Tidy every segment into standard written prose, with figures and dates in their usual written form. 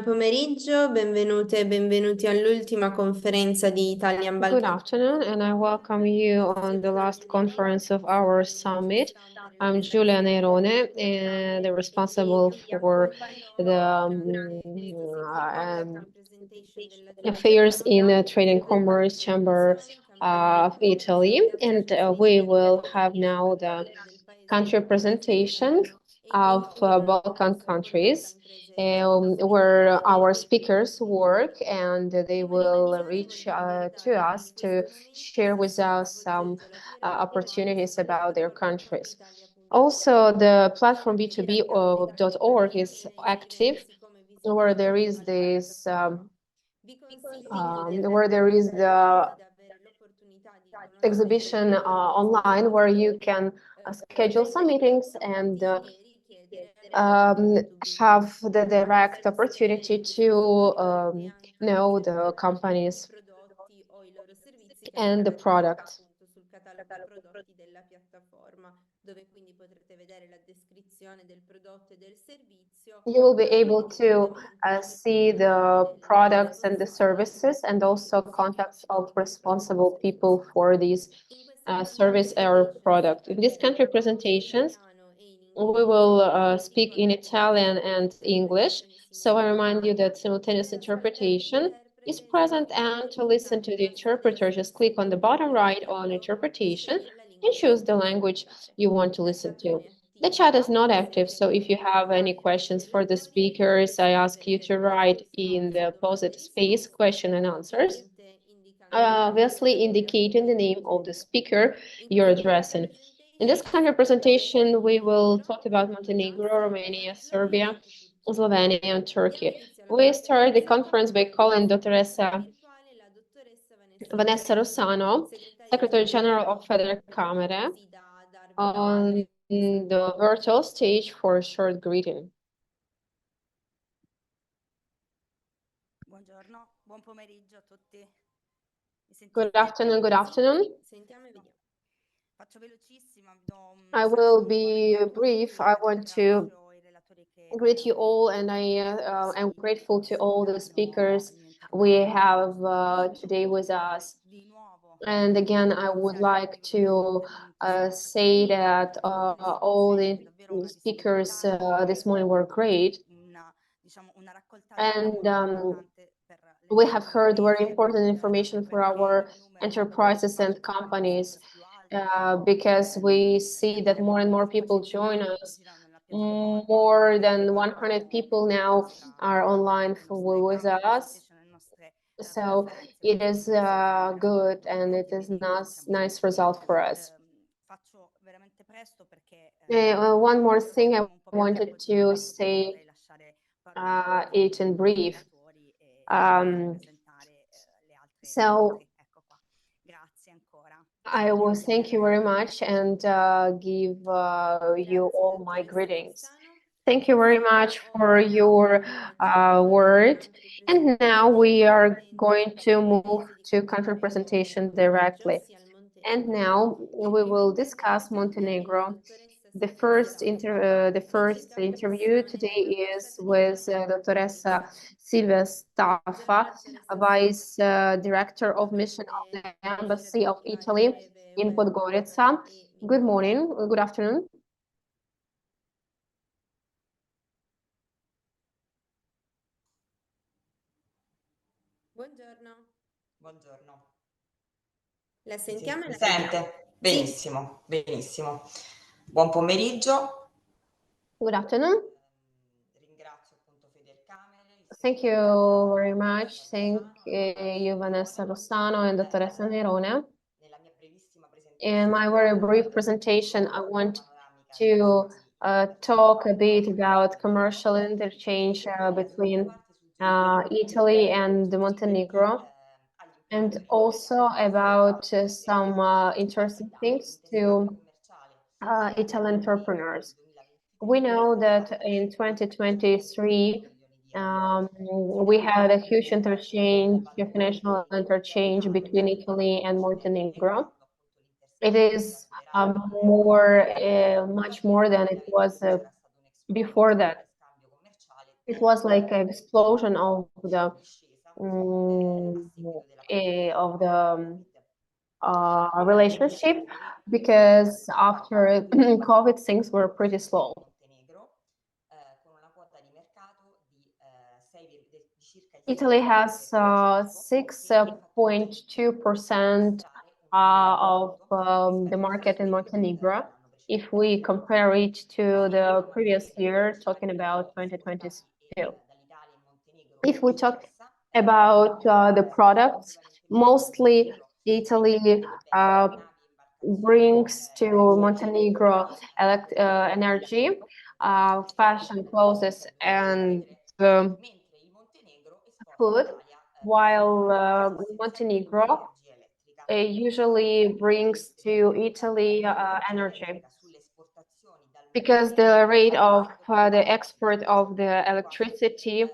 pomeriggio, benvenute e benvenuti all'ultima conferenza di Italian Good Balkan. afternoon, and I welcome you on the last conference of our summit. I'm Giulia Neirone, the responsible for the affairs in the Trade and Commerce Chamber of Italy, and we will have now the country presentation of Balkan countries, where our speakers work, and they will reach to us to share with us some opportunities about their countries. Also, the platform b2b.org is active, where there is this where there is the exhibition online, where you can schedule some meetings and have the direct opportunity to know the companies and the product. Sul catalogo prodotti della piattaforma, dove quindi potrete vedere la descrizione del prodotto e del servizio. You will be able to see the products and the services, and also contacts of responsible people for these service or product. In these country presentations, we will speak in Italian and English. So I remind you that simultaneous interpretation is present, and to listen to the interpreter, just click on the bottom right on interpretation and choose the language you want to listen to. The chat is not active, so if you have any questions for the speakers, I ask you to write in the posed space question and answers, obviously indicating the name of the speaker you're addressing. In this kind of presentation, we will talk about Montenegro, Romania, Serbia, Slovenia, and Turkey. We start the conference by calling Dottoressa Vanessa Russano, Secretary General of FederCamere, on the virtual stage for a short greeting. Buongiorno, buon pomeriggio a tutti. Good afternoon, good afternoon. Faccio velocissima. I will be brief. I want to greet you all, and I am grateful to all the speakers we have today with us. And again, I would like to say that all the speakers this morning were great. And we have heard very important information for our enterprises and companies, because we see that more and more people join us. More than 100 people now are online with us. So it is good, and it is nice result for us. One more thing I wanted to say it in brief. So I will thank you very much and give you all my greetings. Thank you very much for your word. And now we are going to move to country presentation directly. And now we will discuss Montenegro. The first interview today is with Dottoressa Silvia Staffa, Vice Director of Mission of the Embassy of Italy in Podgorica. Good morning, good afternoon. Buongiorno. Buongiorno. La sentiamo? Mi sente? Benissimo, benissimo. Buon pomeriggio. Good afternoon. Ringrazio appunto FederCamere. Thank you very much. Thank you, Vanessa Russano and Dottoressa Neirone. In my very brief presentation, I want to talk a bit about commercial interchange between Italy and Montenegro, and also about some interesting things to Italian entrepreneurs. We know that in 2023, we had a huge interchange, a financial interchange between Italy and Montenegro. It is much more than it was before that. it was like an explosion of the relationship, because after COVID things were pretty slow. Italy has 6.2% of the market in Montenegro. If we compare it to the previous year, talking about 2022. If we talk about the products, mostly Italy brings to Montenegro energy, fashion, clothes, and food, while Montenegro usually brings to Italy energy, because the rate of the export of the electricity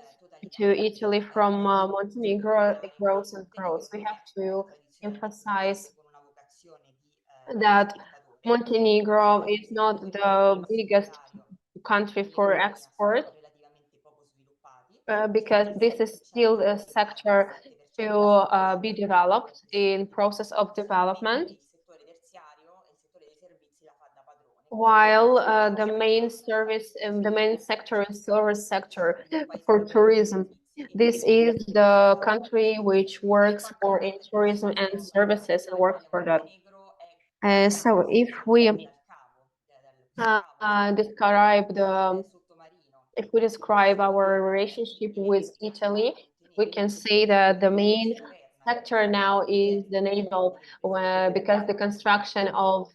to Italy from Montenegro grows and grows. We have to emphasize that Montenegro is not the biggest country for export, because this is still a sector to be developed, in process of development, while the main sector is service sector for tourism. This is the country which works more in tourism and services and works for that. So if we describe our relationship with Italy, we can say that the main sector now is the naval, because the construction of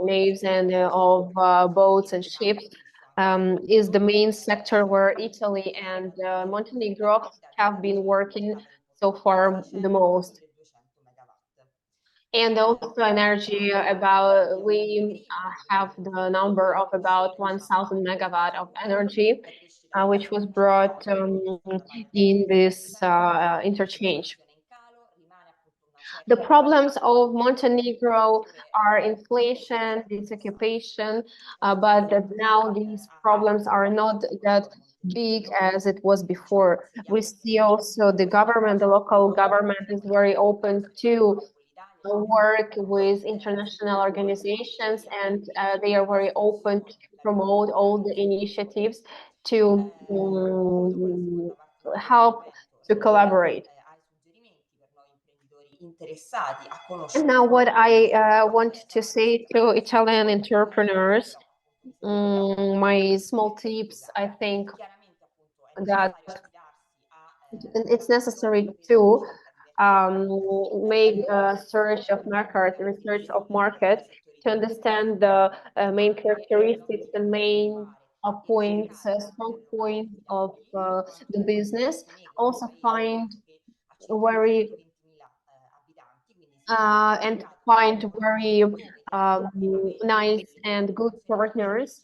navies and of boats and ships is the main sector where Italy and Montenegro have been working so far the most. And also energy, we have the number of about 1,000 megawatt of energy, which was brought in this interchange. The problems of Montenegro are inflation, disoccupation, but now these problems are not that big as it was before. We see also the local government is very open to work with international organizations, and they are very open to promote all the initiatives to help to collaborate. And now what I want to say to Italian entrepreneurs, my small tips, I think that it's necessary to make a research of market to understand the main characteristics, the main strong points of the business. Also find very nice and good partners,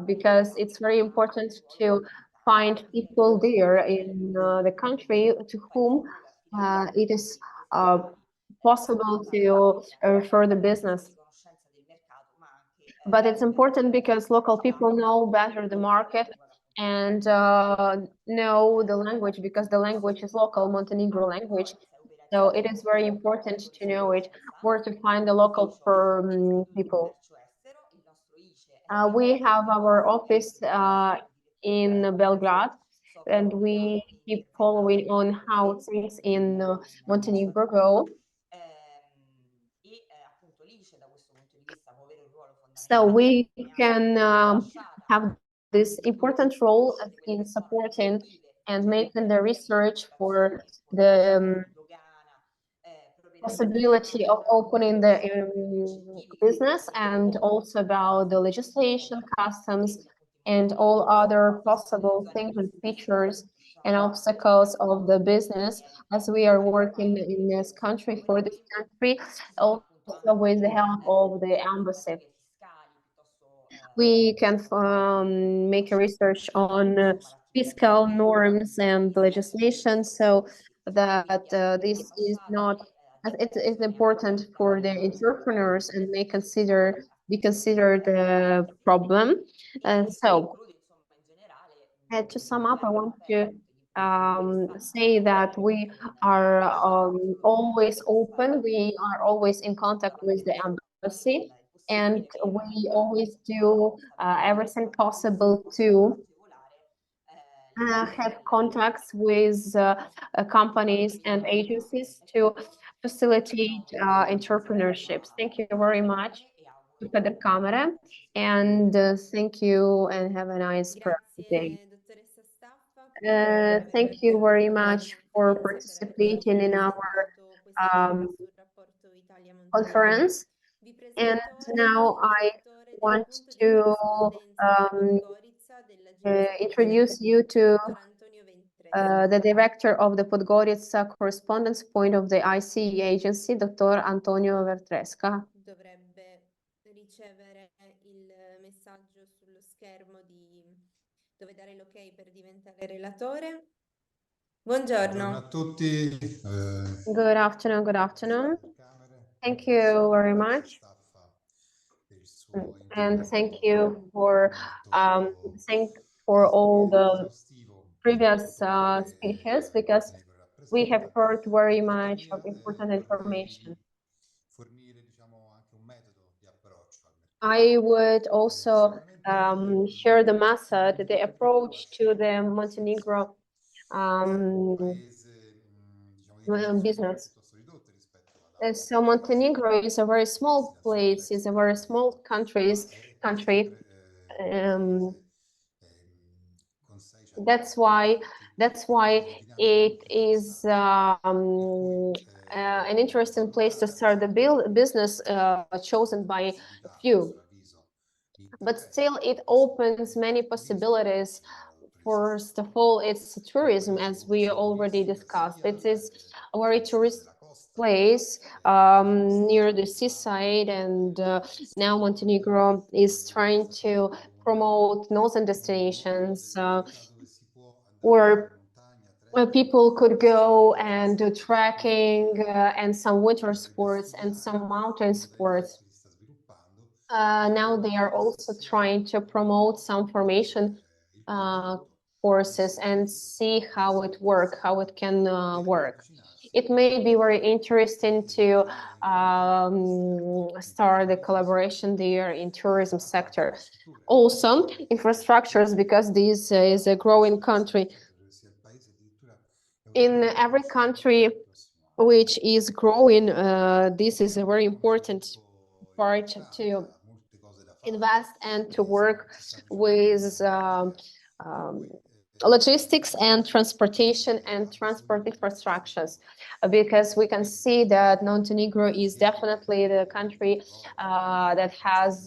because it's very important to find people there in the country to whom it is possible to refer the business. But it's important because local people know better the market and know the language, because the language is local Montenegro language. So it is very important to know it, where to find the local people. We have our office in Belgrade, and we keep following on how things in Montenegro go. So we can have this important role in supporting and making the research for the possibility of opening the business, and also about the legislation, customs, and all other possible things and features and obstacles of the business, as we are working in this country, for this country, also with the help of the embassy. We can make a research on fiscal norms and legislation, so that this is not, it is important for the entrepreneurs and may be considered the problem. And so To sum up, I want to say that we are always open. We are always in contact with the embassy, and we always do everything possible to have contacts with companies and agencies to facilitate entrepreneurships. Thank you very much to FederCamere, and thank you and have a nice day. Grazie, dottoressa Staffa, per aver Thank you very much for presentato participating in our questo sul rapporto Italia-Montenegro. conference. Vi And presento now il I direttore del want punto di to corrispondenza di Podgorica dell'Agenzia introduce ICE, you to dottor Antonio Ventresca. the director of the Podgorica correspondence point of the ICE agency, Dr. Antonio Ventresca. Dovrebbe ricevere il messaggio sullo schermo dove dare l'ok per diventare relatore. Buongiorno a tutti. Good afternoon, good afternoon. Thank you very much. And thank you for all the previous speeches, because we have heard very much of important information. I would also share the method, the approach to the Montenegro business. So Montenegro is a very small place, is a very small country. That's why it is an interesting place to start the business, chosen by a few. But still, it opens many possibilities. First of all, it's tourism, as we already discussed. It is a very tourist place near the seaside, and now Montenegro is trying to promote northern destinations where people could go and do trekking and some winter sports and some mountain sports. Now they are also trying to promote some formation courses and see how it can work. It may be very interesting to start the collaboration there in tourism sector. Also, infrastructures, because this is a growing country. In every country which is growing, this is a very important part to invest and to work with logistics and transportation and transport infrastructures, because we can see that Montenegro is definitely the country that has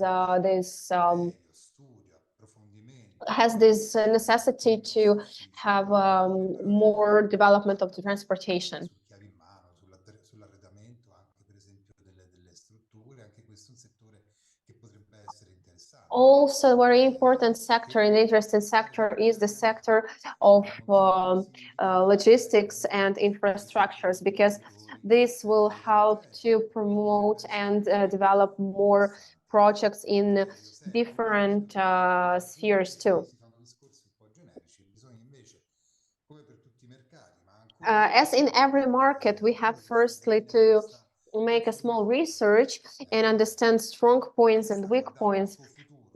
this necessity to have more development of the transportation. Also, a very important sector and interesting sector is the sector of logistics and infrastructures, because this will help to promote and develop more projects in different spheres too. As in every market, we have firstly to make a small research and understand strong points and weak points,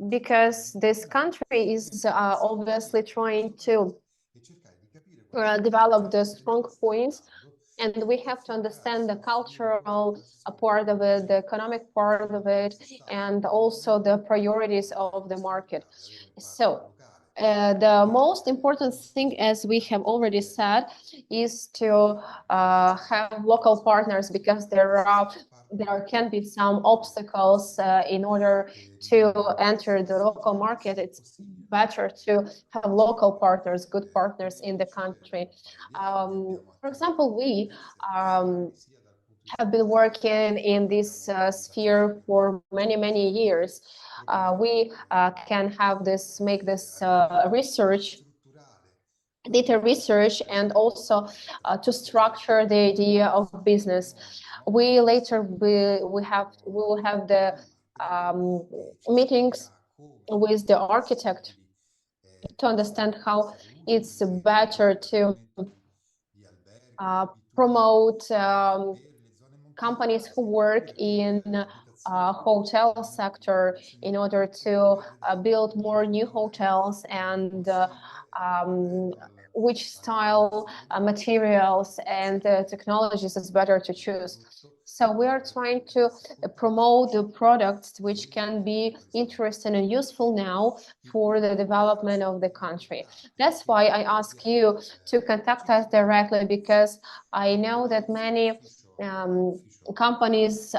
because this country is obviously trying to develop the strong points, and we have to understand the cultural part of it, the economic part of it, and also the priorities of the market. So the most important thing, as we have already said, is to have local partners, because there can be some obstacles in order to enter the local market. It's better to have local partners, good partners in the country. For example, we have been working in this sphere for many years. We can make this data research, and also to structure the idea of business. We will have the meetings with the architect to understand how it's better to promote companies who work in hotel sector in order to build more new hotels and which style materials and technologies is better to choose. So we are trying to promote the products which can be interesting and useful now for the development of the country. That's why I ask you to contact us directly, because I know that many companies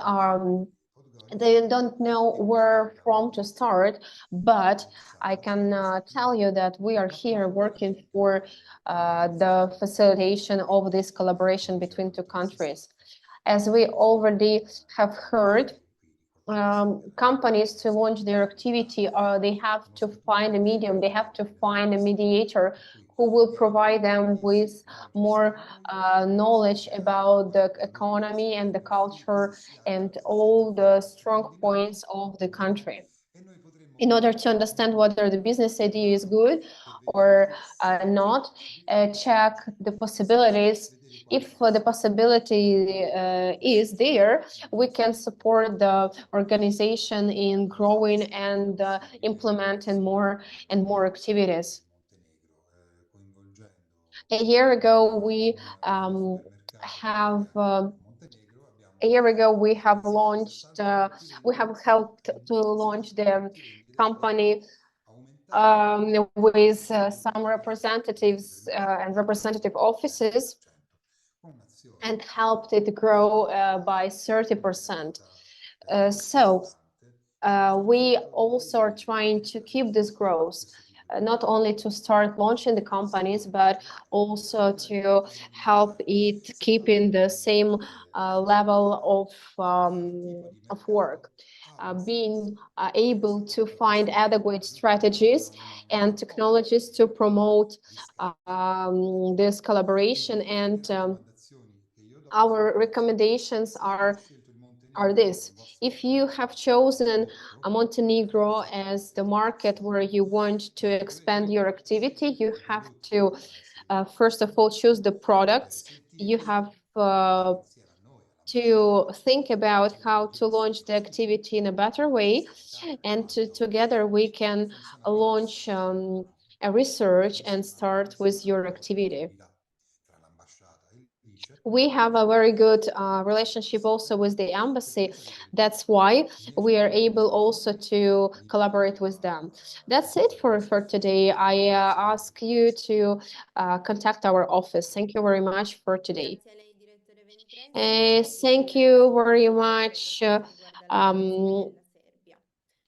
they don't know where from to start, but I can tell you that we are here working for the facilitation of this collaboration between two countries. As we already have heard, companies to launch their activity, they have to find a medium, they have to find a mediator who will provide them with more knowledge about the economy and the culture and all the strong points of the country, in order to understand whether the business idea is good or not, check the possibilities. If the possibility is there, we can support the organization in growing and implementing more and more activities. A year ago, we have launched, we have helped to launch the company with some representatives and representative offices, and helped it grow by 30%. So we also are trying to keep this growth, not only to start launching the companies, but also to help it keep in the same level of work. Being able to find adequate strategies and technologies to promote this collaboration, and our recommendations are this. If you have chosen Montenegro as the market where you want to expand your activity, you have to first of all choose the products. You have to think about how to launch the activity in a better way, and together we can launch a research and start with your activity. We have a very good relationship also with the embassy. That's why we are able also to collaborate with them. That's it for today. I ask you to contact our office. Thank you very much for today. Thank you very much.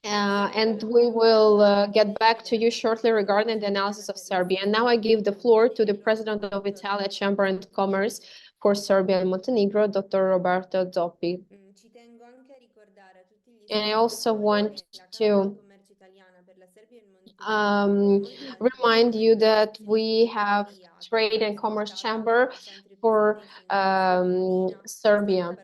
And we will get back to you shortly regarding the analysis of Serbia. And now I give the floor to the President of Italian Chamber and Commerce for Serbia and Montenegro, Dr. Roberto Zoppi. And I also want to remind you that we have Trade and Commerce Chamber for Serbia.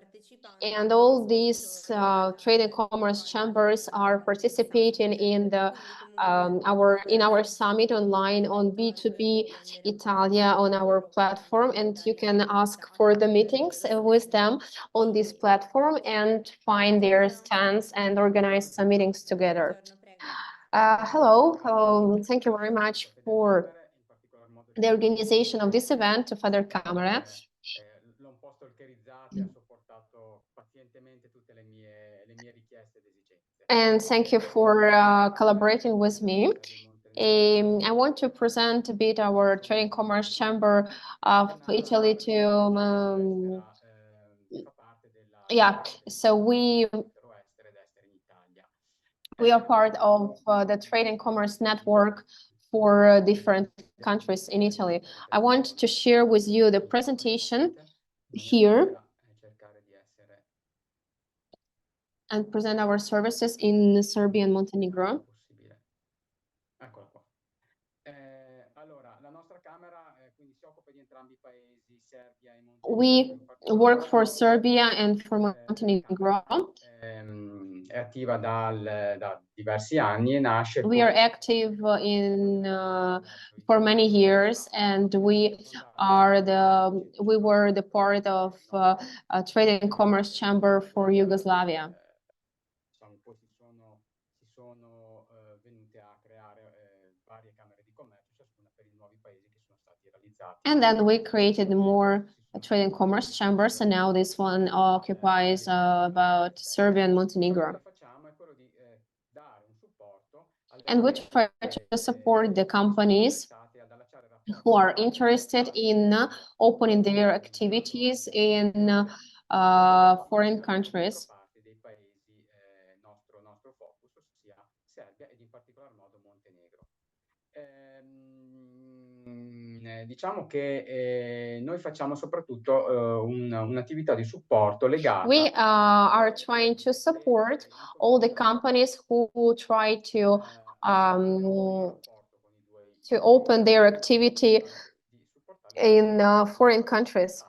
And all these trade and commerce chambers are participating in the our summit online on B2B Italia on our platform, and you can ask for the meetings with them on this platform and find their stands and organize some meetings together. Hello, thank you very much for the organization of this event to FederCamere. And thank you for collaborating with me. I want to present a bit our Trade and Commerce Chamber of Italy to so we are part of the Trade and Commerce Network for different countries in Italy. I want to share with you the presentation here and present our services in Serbia and Montenegro. We work for Serbia and for Montenegro. È attiva da diversi anni e nasce. We are active for many years, and we were the part of a Trade and Commerce Chamber for Yugoslavia. Poi si sono venute a creare varie camere di commercio, ciascuna per i nuovi paesi che sono stati realizzati. And then we created more Trade and Commerce Chambers, and now this one occupies about Serbia and Montenegro. And we try to support the companies who are interested in opening their activities in foreign countries. Nostro focus, ossia Serbia ed in particolar modo Montenegro. Diciamo che noi facciamo soprattutto un'attività di supporto legata. We are trying to support all the companies who try to open their activity in foreign countries,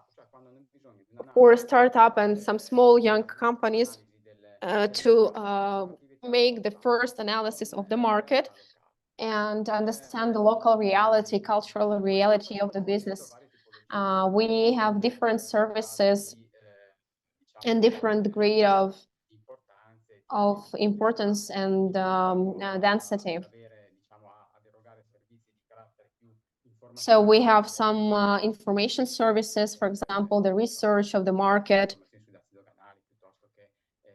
for startup and some small young companies to make the first analysis of the market and understand the local reality, cultural reality of the business. We have different services and different grade of importance and density. So we have some information services, for example, the research of the market,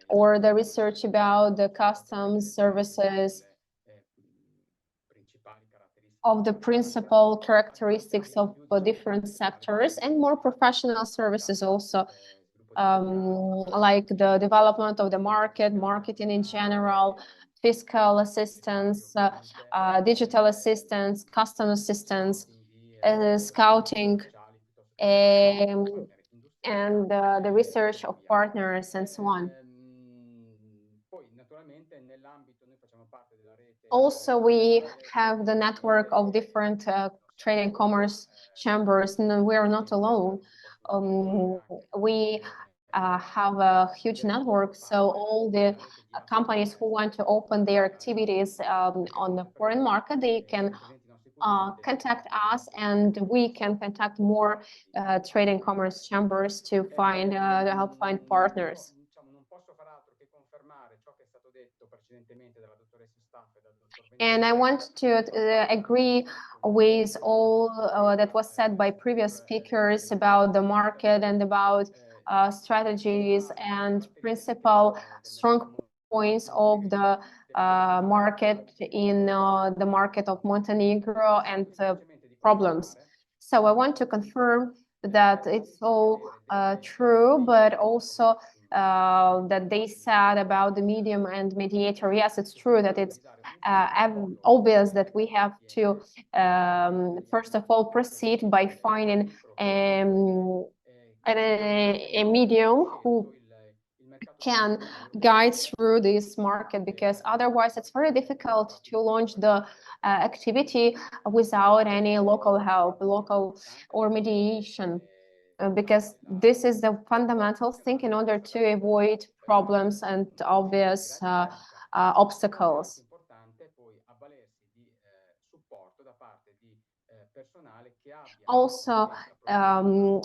or the research about the customs services, of the principal characteristics of different sectors, and more professional services also, like the development of the market, marketing in general, fiscal assistance, digital assistance, custom assistance, scouting, and the research of partners and so on. Also, we have the network of different trade and commerce chambers, and we are not alone. We have a huge network, so all the companies who want to open their activities on the foreign market, they can contact us, and we can contact more trade and commerce chambers to help find partners. And I want to agree with all that was said by previous speakers about the market and about strategies and principal strong points of the market in the market of Montenegro and problems. So I want to confirm that it's all true, but also that they said about the medium and mediator. Yes, it's true that it's obvious that we have to first of all proceed by finding a medium who can guide through this market, because otherwise it's very difficult to launch the activity without any local help, local or mediation, because this is the fundamental thing in order to avoid problems and obvious obstacles. Also,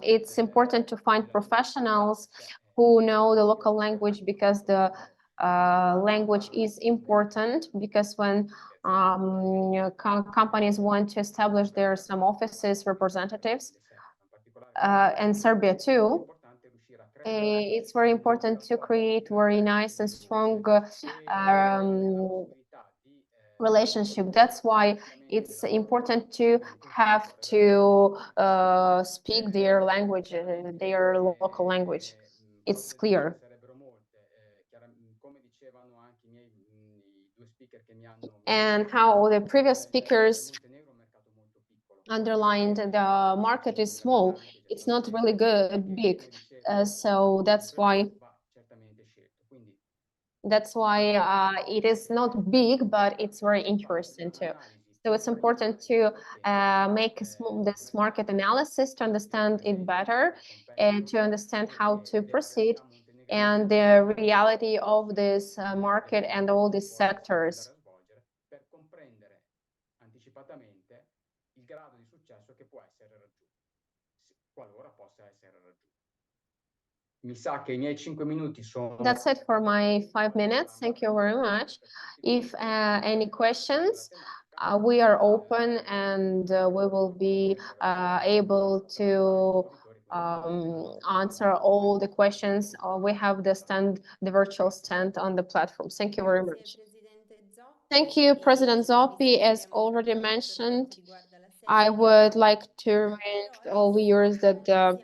it's important to find professionals who know the local language, because the language is important, because when companies want to establish some offices, representatives, and Serbia too, it's very important to create very nice and strong relationship. That's why it's important to have to speak their language, their local language. It's clear. And how the previous speakers underlined, the market is small. It's not really big. So that's why it is not big, but it's very interesting too. So it's important to make this market analysis to understand it better and to understand how to proceed and the reality of this market and all these sectors. Per comprendere anticipatamente il grado di successo che può essere raggiunto, qualora possa essere raggiunto. Mi sa che I miei 5 minuti sono... That's it for my 5 minutes. Thank you very much. If any questions, we are open and we will be able to answer all the questions. We have the virtual stand on the platform. Thank you very much. Thank you, President Zoppi. As already mentioned, I would like to remind all viewers that the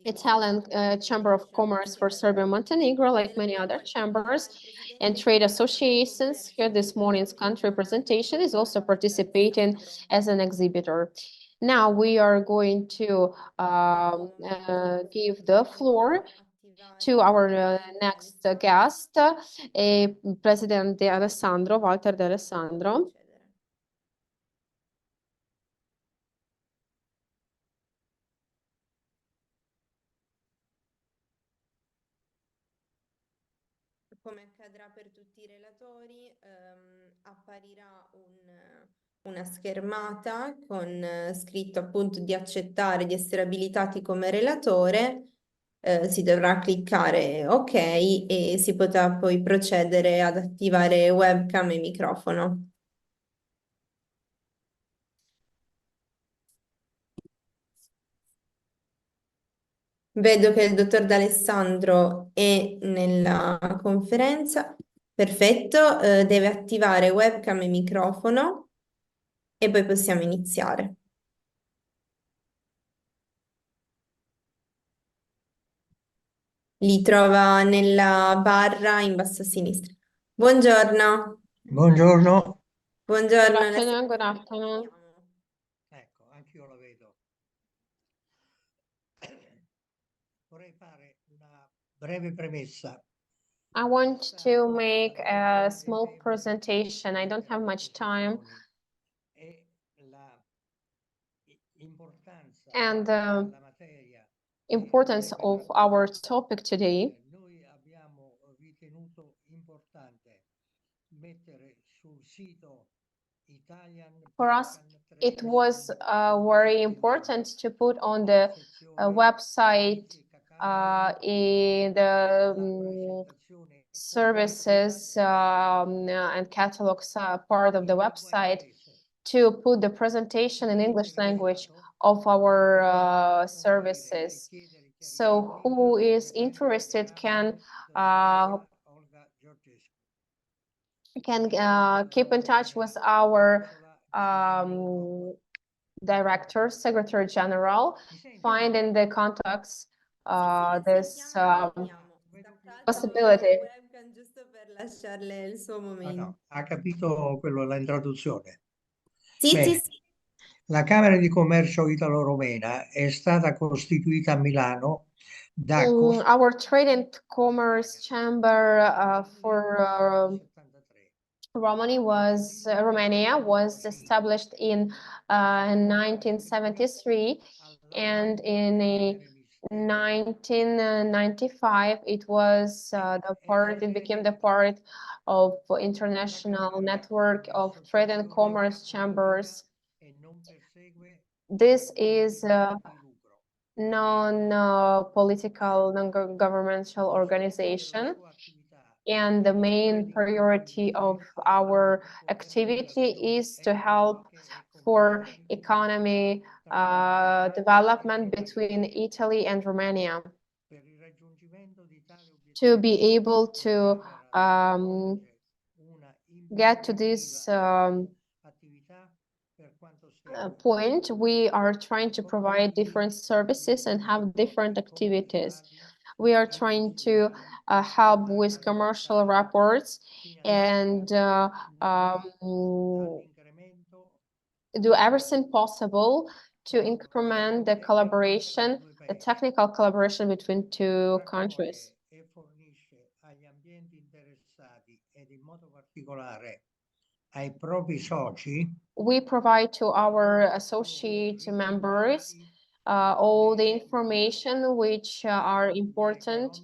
Italian Chamber of Commerce for Serbia and Montenegro, like many other chambers and trade associations, here this morning's country representation is also participating as an exhibitor. Now we are going to give the floor to our next guest, President De Alessandro, Walter De Alessandro. Come accadrà per tutti i relatori, apparirà una schermata con scritto appunto di accettare di essere abilitati come relatore. Si dovrà cliccare OK e si potrà poi procedere ad attivare webcam e microfono. Vedo che il dottor D'Alessandro è nella conferenza. Perfetto, deve attivare webcam e microfono e poi possiamo iniziare. Li trova nella barra in basso a sinistra. Buongiorno. Buongiorno. Buongiorno. Good afternoon. Ecco, anch'io la vedo. Vorrei fare una breve premessa. I want to make a small presentation. I don't have much time. And the importance of our topic today. Noi abbiamo ritenuto importante mettere sul sito Italian For us, it was very important to put on the website in the services and catalogs part of the website to put the presentation in English language of our services. So who is interested can keep in touch with our director, Secretary General, find in the contacts this possibility. Giusto per lasciarle il suo momento. No, ha capito quello, l'introduzione? Sì, Bene. sì. La Camera di Commercio Italo-Romena è stata costituita a Milano da our Trade and Commerce Chamber for Romania was established in 1973, and in 1995 it was it became the part of international network of trade and commerce chambers. This is non-political, non-governmental organization, and the main priority of our activity is to help for economy development between Italy and Romania, to be able to get to this point. We are trying to provide different services and have different activities. We are trying to help with commercial reports and do everything possible to increment the collaboration, the technical collaboration between two countries. ai propri soci we provide to our associate members all the information which are important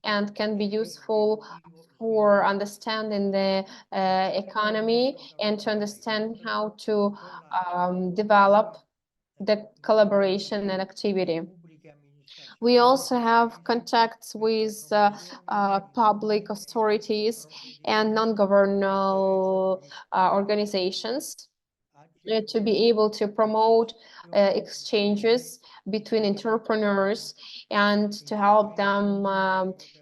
and can be useful for understanding the economy and to understand how to develop the collaboration and activity. We also have contacts with public authorities and non-governmental organizations to be able to promote exchanges between entrepreneurs and to help them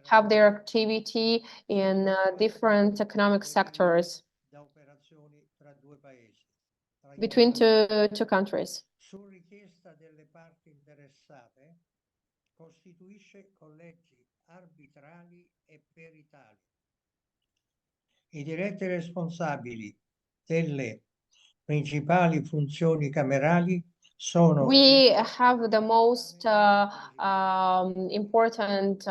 have their activity in different economic sectors between two countries. Su richiesta delle parti interessate, costituisce collegi arbitrali e peritali. I diretti responsabili delle principali funzioni camerali sono We have the most important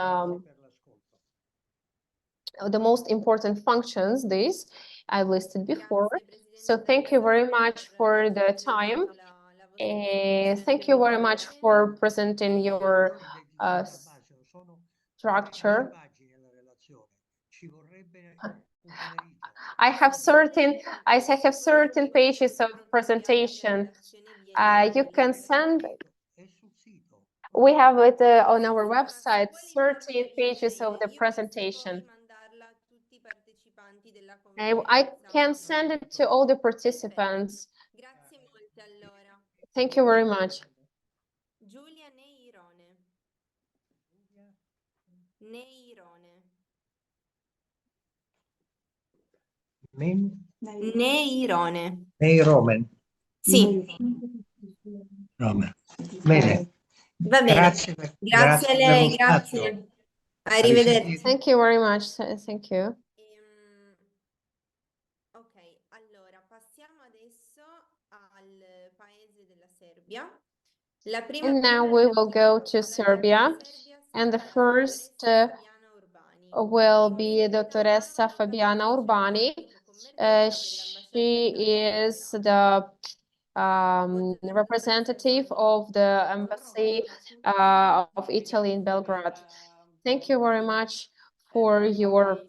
functions, these I've listed before. So thank you very much for the time. Thank you very much for presenting your structure. I have certain pages of presentation. You can send. We have it on our website, 13 pages of the presentation. I can send it to all the participants. Thank you very much. Giulia Neirone. Neirone. Neirone. Sì. Rome. Bene. Va bene. Grazie a lei, grazie. Arrivederci. Thank you very much. Thank you. Ok, allora passiamo adesso al paese della Serbia. And now we will go to Serbia, and the first will be Dottoressa Fabiana Urbani. She is the representative of the Embassy of Italy in Belgrade. Thank you very much for your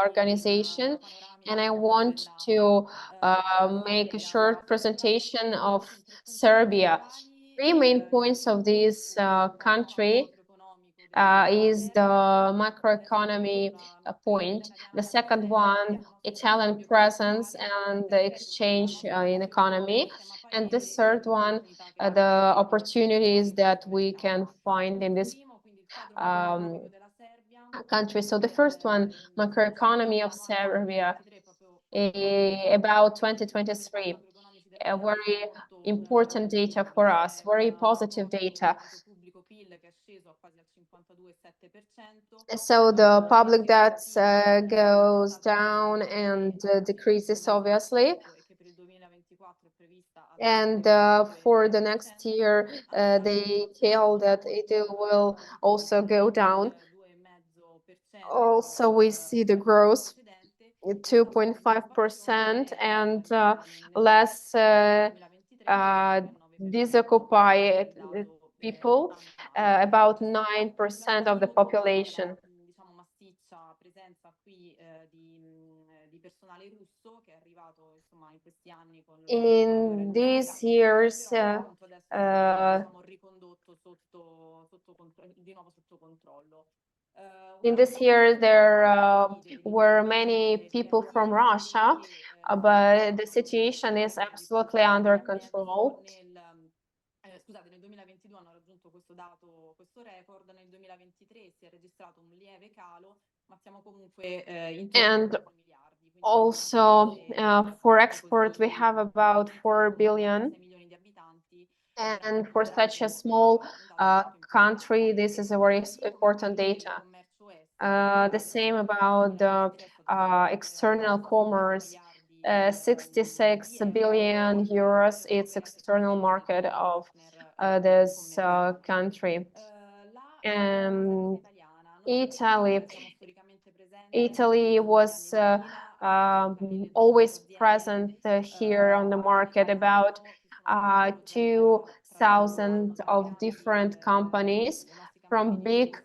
organization, and I want to make a short presentation of Serbia. Three main points of this country is the macroeconomy point. The second one, Italian presence and the exchange in economy. And the third one, the opportunities that we can find in this country. So the first one, macroeconomy of Serbia, about 2023. A very important data for us, very positive data. So the public debt goes down and decreases, obviously. And for the next year, they tell that it will also go down. Also, we see the growth, 2.5%, and less disoccupied people, about 9% of the population. In these years, there were many people from Russia, but the situation is absolutely under control. Scusate, nel 2022 hanno raggiunto questo record, nel 2023 si è registrato un lieve calo, ma siamo comunque intorno ai 2 miliardi. Also, for export, we have about 4 billion. And for such a small country, this is a very important data. The same about the external commerce. 66 billion euros, it's external market of this country. Italy, Italy was always present here on the market. About 2,000 of different companies, from big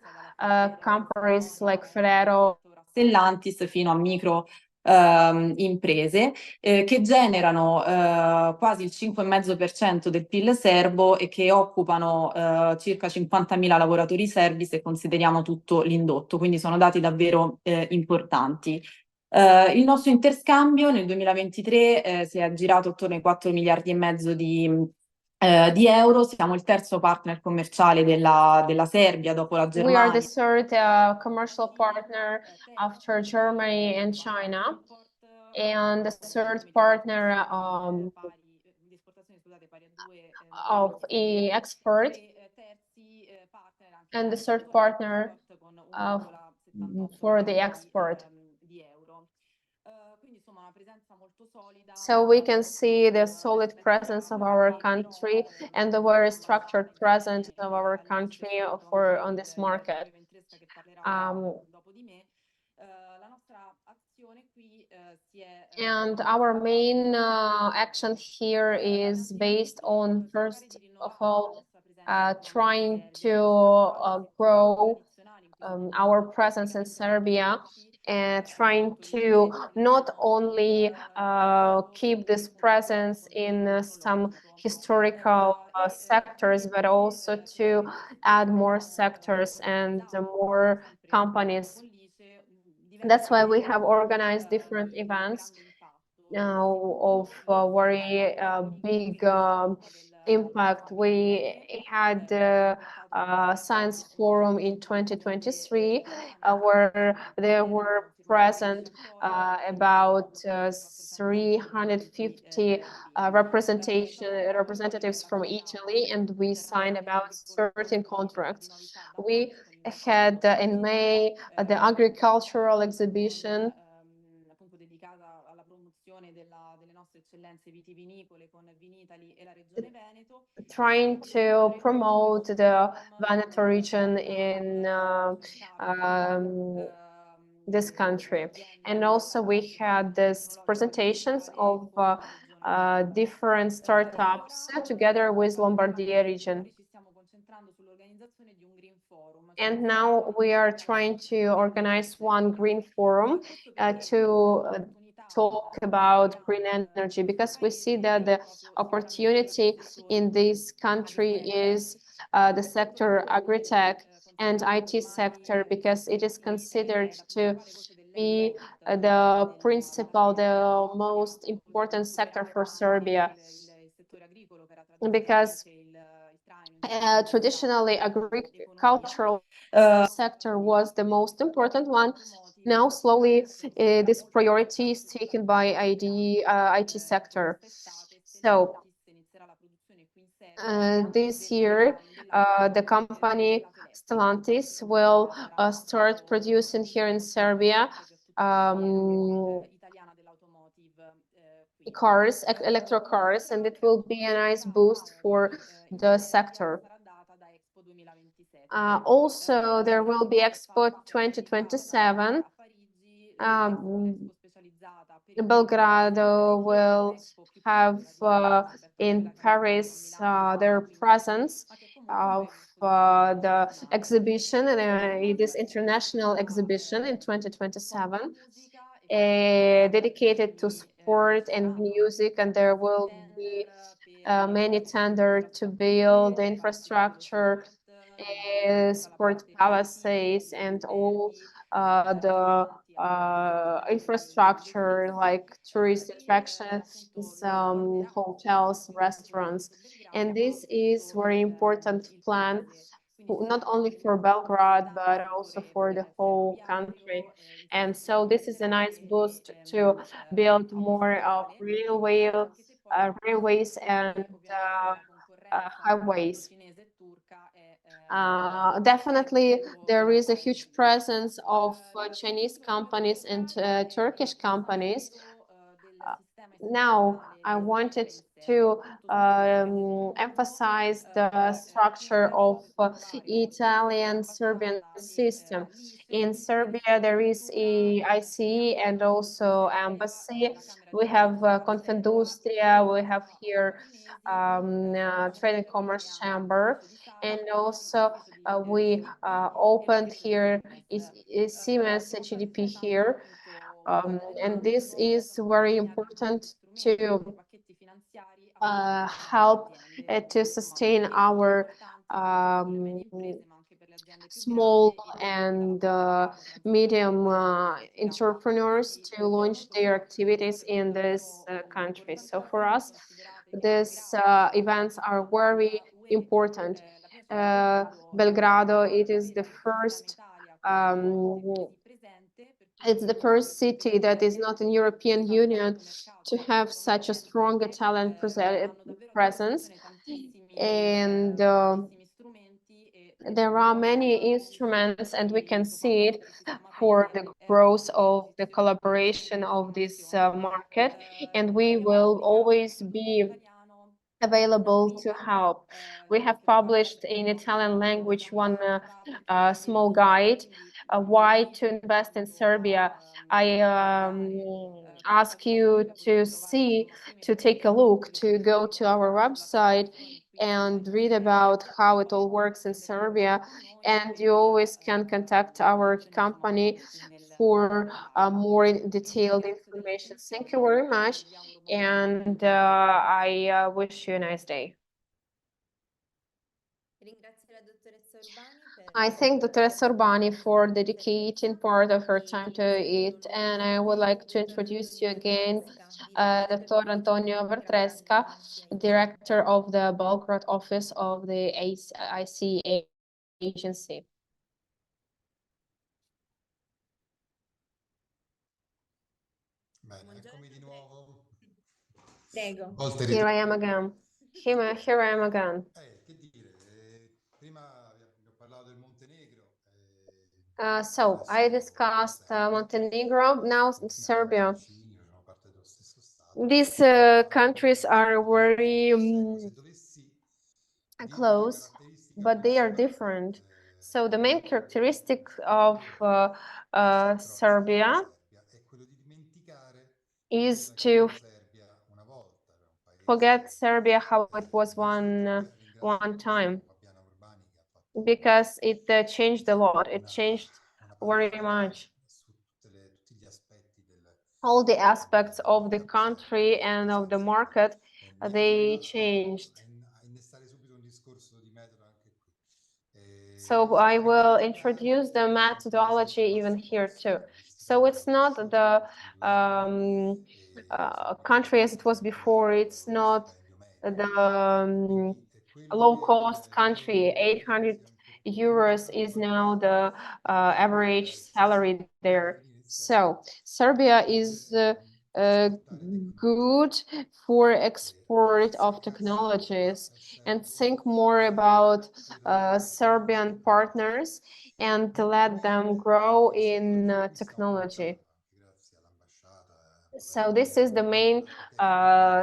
companies like Ferrero, Stellantis, fino a micro imprese che generano quasi il 5,5% del PIL serbo e che occupano circa 50.000 lavoratori serbi se consideriamo tutto l'indotto, quindi sono dati davvero importanti. Il nostro interscambio nel 2023 si è aggirato attorno ai 4 miliardi e mezzo di euro. Siamo il terzo partner commerciale della Serbia dopo la we are the Germania. third commercial partner after Germany and China, and the third partner of export, and the third partner for the export. So we can see the solid presence of our country and the very structured presence of our country on this market. And our main action here is based on, first of all, trying to grow our presence in Serbia, and trying to not only keep this presence in some historical sectors, but also to add more sectors and more companies. That's why we have organized different events now of very big impact. We had Science Forum in 2023, where there were present about 350 representatives from Italy, and we signed about 13 contracts. We had in May the agricultural exhibition, trying to promote the Veneto region in this country. And also we had these presentations of different startups together with Lombardia region. And now we are trying to organize one green forum to talk about green energy, because we see that the opportunity in this country is the sector agri-tech and IT sector, because it is considered to be the most important sector for Serbia, because traditionally agricultural sector was the most important one. Now slowly this priority is taken by IT sector. So this year the company Stellantis will start producing here in Serbia cars, electric cars, and it will be a nice boost for the sector. Also, there will be Expo 2027. Belgrado will have in Paris their presence of the exhibition, this international exhibition in 2027, dedicated to sport and music, and there will be many tenders to build the infrastructure, sport palaces, and all the infrastructure like tourist attractions, hotels, restaurants. And this is very important plan, not only for Belgrade, but also for the whole country. And so this is a nice boost to build more of railways and highways. Definitely, there is a huge presence of Chinese companies and Turkish companies. Now, I wanted to emphasize the structure of Italian-Serbian system. In Serbia, there is ICE and also embassy. We have Confindustria, we have here Trade and Commerce Chamber, and also we opened here Siemens GDP here. And this is very important to help to sustain our small and medium entrepreneurs to launch their activities in this country. So for us, these events are very important. Belgrado, it is the first it's the first city that is not in European Union to have such a strong Italian presence. And there are many instruments, and we can see it for the growth of the collaboration of this market. And we will always be available to help. We have published in Italian language one small guide, why to invest in Serbia. I ask you to take a look, to go to our website and read about how it all works in Serbia. And you always can contact our company for more detailed information. Thank you very much, and I wish you a nice day. I thank Dottoressa Urbani for dedicating part of her time to it, and I would like to introduce you again, Dr. Antonio Ventresca, Director of the Belgrade office of the ICE agency. Bene, eccomi di nuovo. Prego. Here I am again. Here I am again. Che dire, prima vi ho parlato del Montenegro. So I discussed Montenegro, now Serbia. Sono parte dello stesso Stato. These countries are very close, but they are different. So the main characteristic of Serbia is to forget Serbia how it was one time, because it changed a lot. It changed very much. All the aspects of the country and of the market, they changed. So I will introduce the methodology even here too. So it's not the country as it was before. It's not the low-cost country. 800 euros is now the average salary there. So Serbia is good for export of technologies, and think more about Serbian partners and to let them grow in technology. So this is the main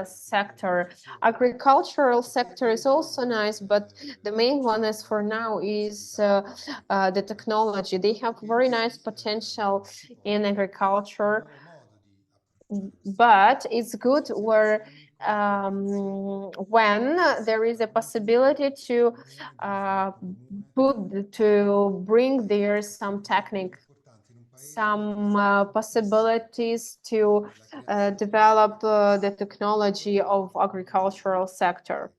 sector. Agricultural sector is also nice, but the main one is for now is the technology. They have very nice potential in agriculture, but it's good where when there is a possibility to bring there some technique, some possibilities to develop the technology of agricultural sector.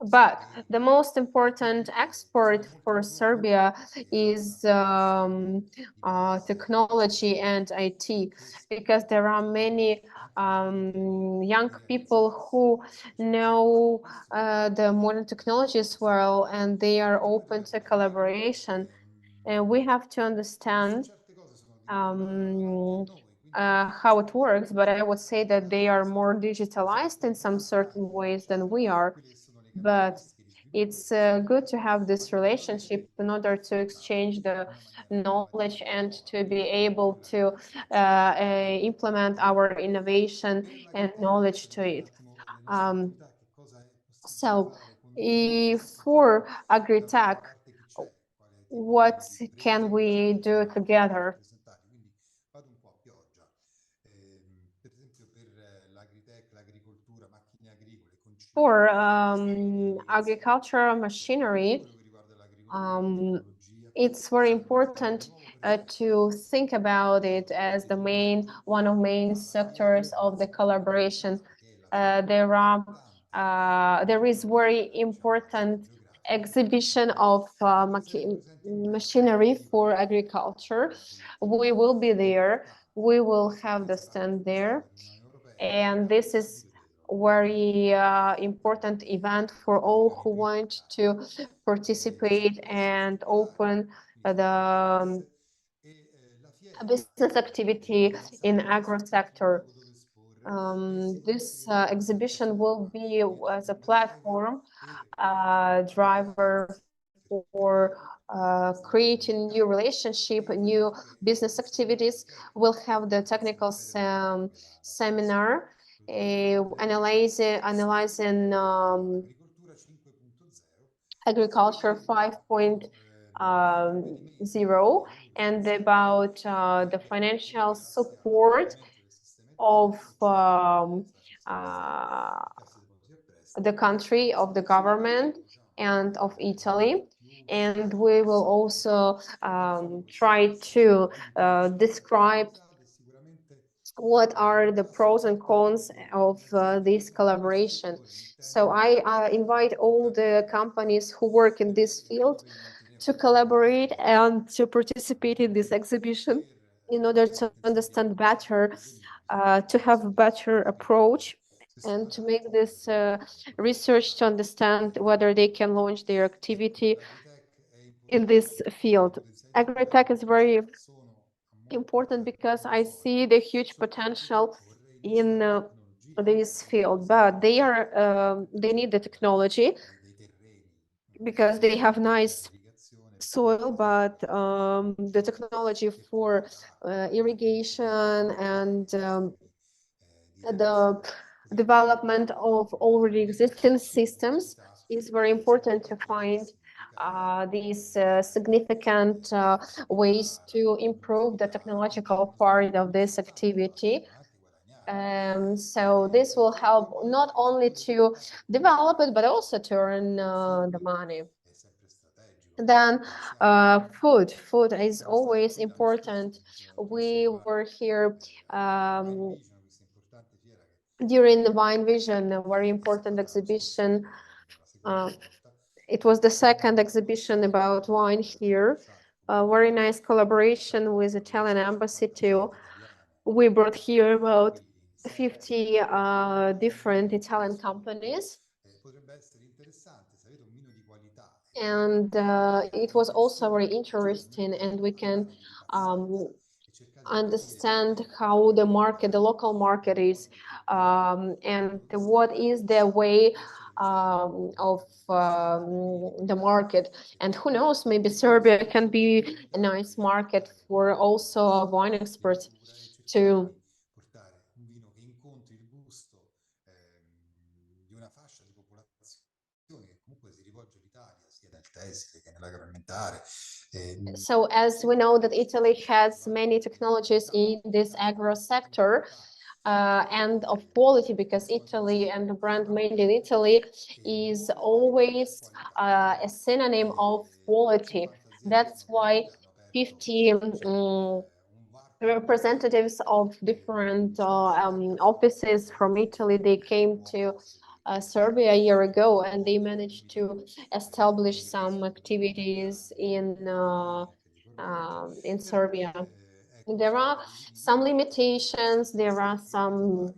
But the most important export for Serbia is technology and IT, because there are many young people who know the modern technologies well, and they are open to collaboration. And we have to understand how it works, but I would say that they are more digitalized in some certain ways than we are. But It's good to have this relationship in order to exchange the knowledge and to be able to implement our innovation and knowledge to it. So for agritech, what can we do together? For agricultural machinery, it's very important to think about it as the one of main sectors of the collaboration. There is very important exhibition of machinery for agriculture. We will be there. We will have the stand there, and this is very important event for all who want to participate and open the business activity in agro sector. This exhibition will be as a platform driver for creating new relationship, new business activities. We'll have the technical seminar analyzing agriculture 5.0 and about the financial support of the country, of the government, and of Italy. And we will also try to describe what are the pros and cons of this collaboration. So I invite all the companies who work in this field to collaborate and to participate in this exhibition in order to understand better, to have a better approach, and to make this research to understand whether they can launch their activity in this field. Agritech is very important because I see the huge potential in this field, but they need the technology because they have nice soil, but the technology for irrigation and the development of already existing systems is very important to find these significant ways to improve the technological part of this activity. So this will help not only to develop it, but also to earn the money. Then food is always important. We were here during the Wine Vision, a very important exhibition. It was the second exhibition about wine here. A very nice collaboration with Italian Embassy too. We brought here about 50 different Italian companies. And it was also very interesting, and we can understand how the market, the local market is, and what is the way of the market. And who knows, maybe Serbia can be a nice market for also wine experts to So as we know that Italy has many technologies in this agro sector and of quality, because Italy and the brand made in Italy is always a synonym of quality. That's why 50 representatives of different offices from Italy, they came to Serbia a year ago, and they managed to establish some activities in Serbia. There are some limitations, there are some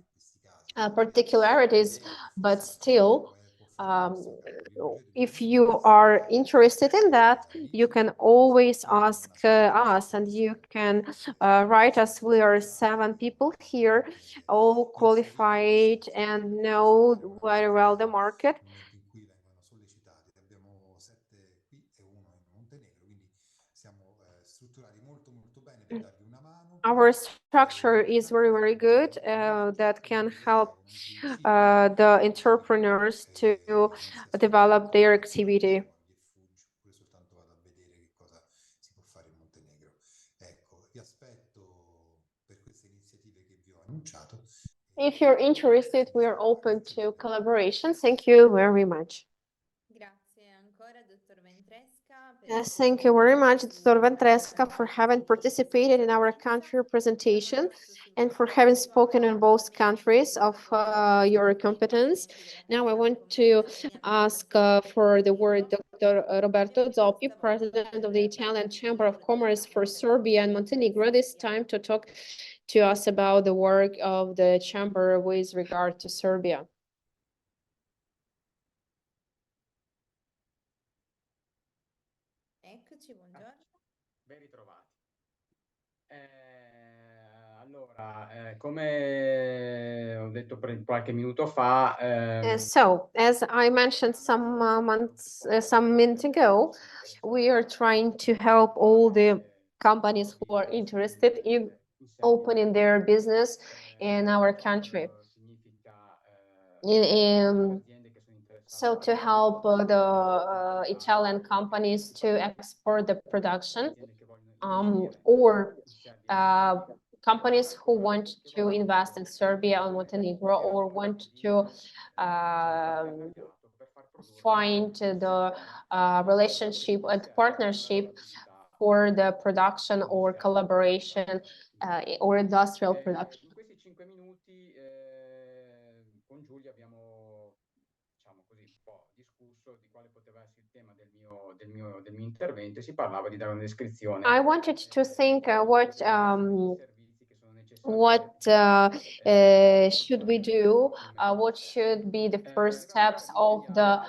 particularities, but still, if you are interested in that, you can always ask us, and you can write us. We are 7 people here, all qualified and know very well the market. Our structure is very good that can help the entrepreneurs to develop their activity. Guardi e fuggi, oppure soltanto vado a vedere che cosa si può fare in Montenegro. Ecco, vi aspetto per queste iniziative che vi ho annunciato. If you're interested, we are open to collaboration. Thank you very much. Grazie ancora, dottor Ventresca. Yes, thank you very much, Dr. Ventresca, for having participated in our country presentation and for having spoken in both countries of your competence. Now I want to ask for the word Dr. Roberto Zoppi, President of the Italian Chamber of Commerce for Serbia and Montenegro, this time to talk to us about the work of the Chamber with regard to Serbia. Eccoci, buongiorno. Ben ritrovati. Allora, come ho detto qualche minuto fa, So, as I mentioned some minutes ago, we are trying to help all the companies who are interested in opening their business in our country. So to help the Italian companies to export the production, or companies who want to invest in Serbia or Montenegro, or want to find the relationship and partnership for the production or collaboration or industrial production. In questi 5 minuti con Giulia abbiamo, diciamo così, un po' discusso di quale poteva essere il tema del mio intervento e si parlava di dare una descrizione. I wanted to think what should we do? What should be the first steps of the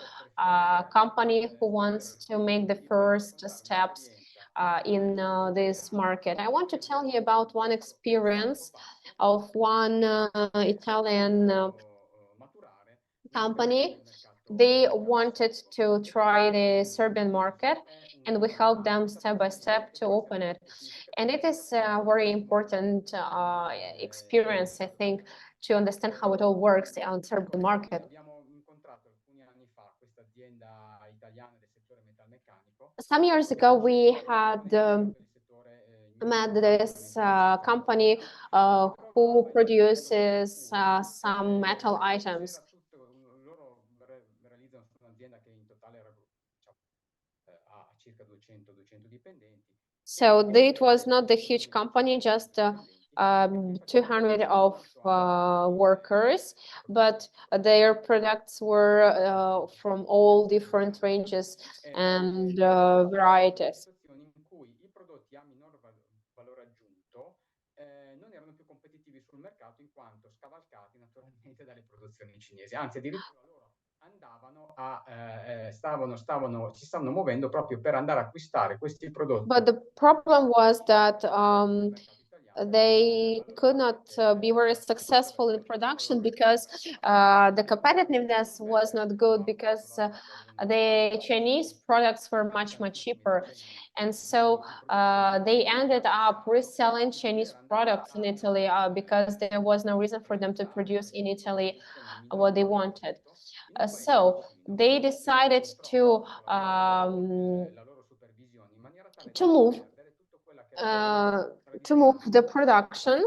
company who wants to make the first steps in this market? I want to tell you about one experience of one Italian company. They wanted to try the Serbian market, and we helped them step by step to open it. And it is a very important experience, I think, to understand how it all works on the Serbian market. Some years ago, we had met this company who produces some metal items. So it was not the huge company, just 200 of workers, but their products were from all different ranges and varieties. Non erano più competitivi sul mercato in quanto scavalcati naturalmente dalle produzioni cinesi, anzi addirittura loro andavano si stavano muovendo proprio per andare a acquistare questi prodotti. But the problem was that they could not be very successful in production because the competitiveness was not good, because the Chinese products were much cheaper, and so they ended up reselling Chinese products in Italy because there was no reason for them to produce in Italy what they wanted. So they decided to move the production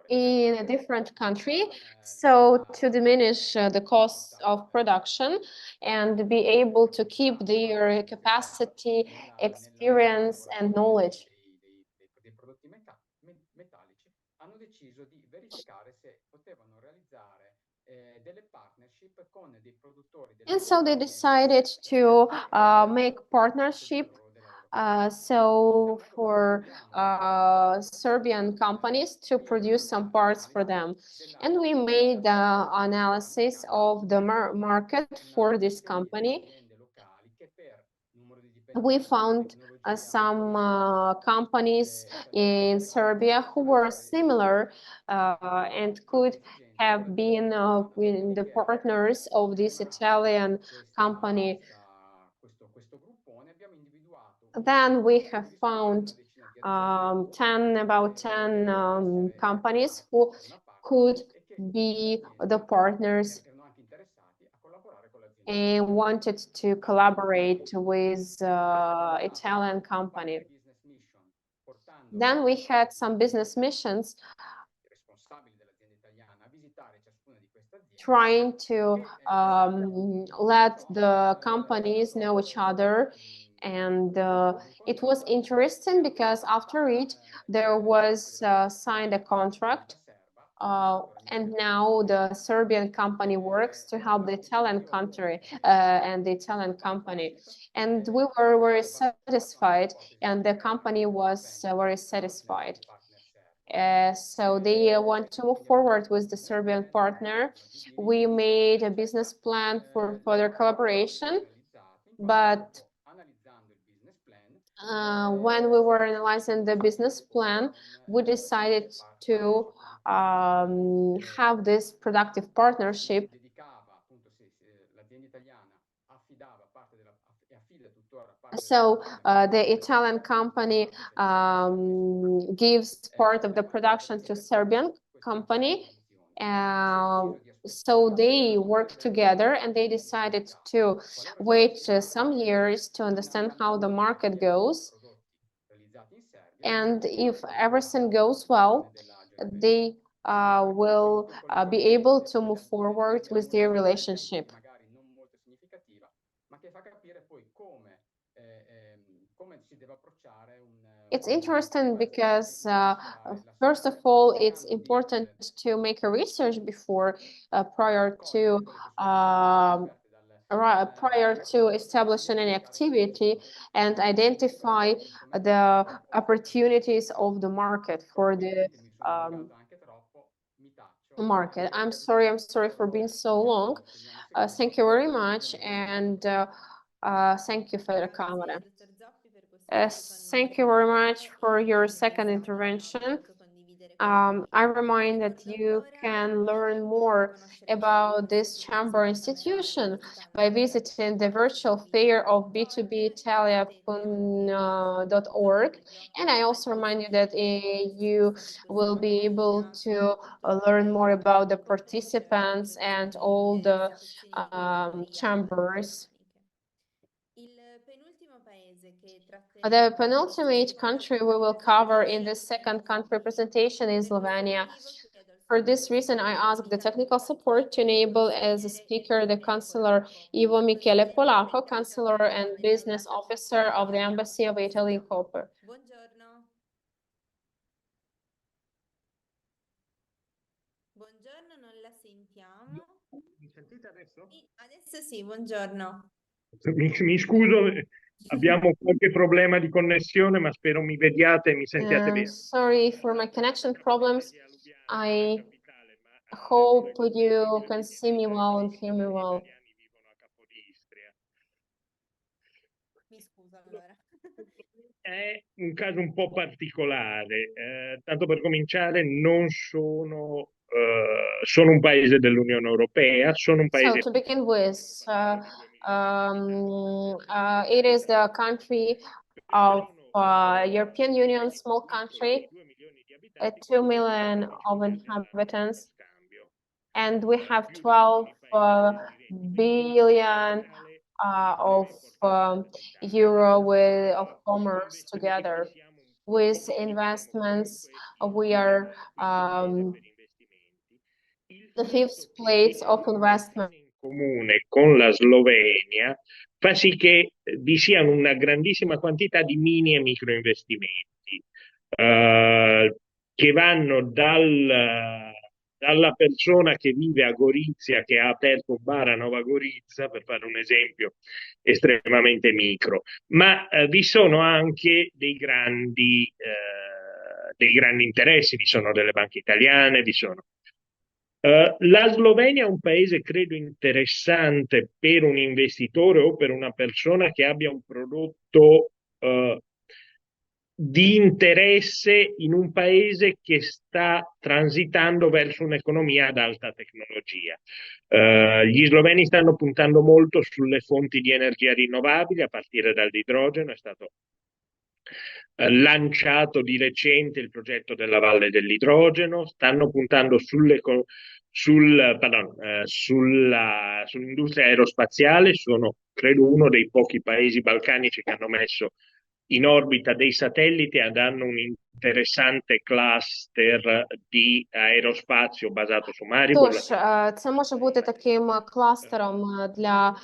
in a different country, so to diminish the cost of production and be able to keep their capacity, experience and knowledge. Hanno deciso di verificare se potevano realizzare delle partnership con dei produttori. And so they decided to make partnership so for Serbian companies to produce some parts for them. And we made the analysis of the market for this company. We found some companies in Serbia who were similar and could have been the partners of this Italian company. Then we have found about 10 companies who could be the partners and wanted to collaborate with Italian company. Then we had some business missions trying to let the companies know each other. And it was interesting because after it, there was signed a contract. And now the Serbian company works to help the Italian country and the Italian company. And we were very satisfied, and the company was very satisfied. So they want to move forward with the Serbian partner. We made a business plan for further collaboration, but when we were analyzing the business plan, we decided to have this productive partnership. So the Italian company gives part of the production to Serbian company. So they work together, and they decided to wait some years to understand how the market goes. And if everything goes well, they will be able to move forward with their relationship. It's interesting because, first of all, it's important to make a research before, prior to establishing an activity, and identify the opportunities of the market for the market. I'm sorry for being so long. Thank you very much, and thank you, FederCamere. Thank you very much for your second intervention. I remind that you can learn more about this chamber institution by visiting the virtual fair of b2bitalia.org. And I also remind you that you will be able to learn more about the participants and all the chambers. The penultimate country we will cover in this second country presentation is Slovenia. For this reason, I asked the technical support to enable as a speaker the Counselor Ivo Michele Polacco, Counselor and Business Officer of the Embassy of Italy in Koper. Buongiorno. Buongiorno, non la sentiamo. Mi sentite adesso? Sì, adesso sì, buongiorno. Mi scuso, abbiamo qualche problema di connessione, ma spero mi vediate e mi sentiate bene. Sorry for my connection problems. I hope you can see me well and hear me well. Mi scuso allora. È un caso un po' particolare, tanto per cominciare non sono un paese dell'Unione Europea, sono un paese... So to begin with, it is the country of European Union, small country, 2 million of inhabitants, and we have 12 billion of euro of commerce together. With investments, we are the fifth place of investment. Comune con la Slovenia fa sì che vi siano una grandissima quantità di mini e micro investimenti che vanno dalla persona che vive a Gorizia, che ha aperto un bar a Nova Gorizia, per fare un esempio estremamente micro, ma vi sono anche dei grandi interessi, vi sono delle banche italiane, vi sono... La Slovenia è un paese, credo, interessante per un investitore o per una persona che abbia un prodotto di interesse in un paese che sta transitando verso un'economia ad alta tecnologia. Gli sloveni stanno puntando molto sulle fonti di energia rinnovabili, a partire dall'idrogeno. È stato lanciato di recente il progetto della Valle dell'Idrogeno, stanno puntando sull'industria aerospaziale, sono credo uno dei pochi paesi balcanici che hanno messo in orbita dei satelliti ed hanno un interessante cluster di aerospazio basato su Maribor. Тож, це може бути таким кластером для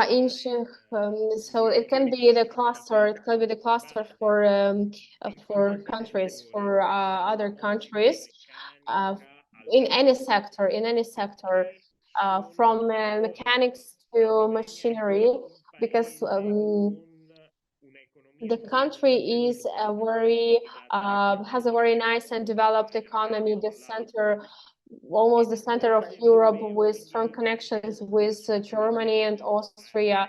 інших. So it can be the cluster. It can be the cluster for countries, for other countries, in any sector, from mechanics to machinery, because the country is has a very nice and developed economy, almost the center of Europe, with strong connections with Germany and Austria,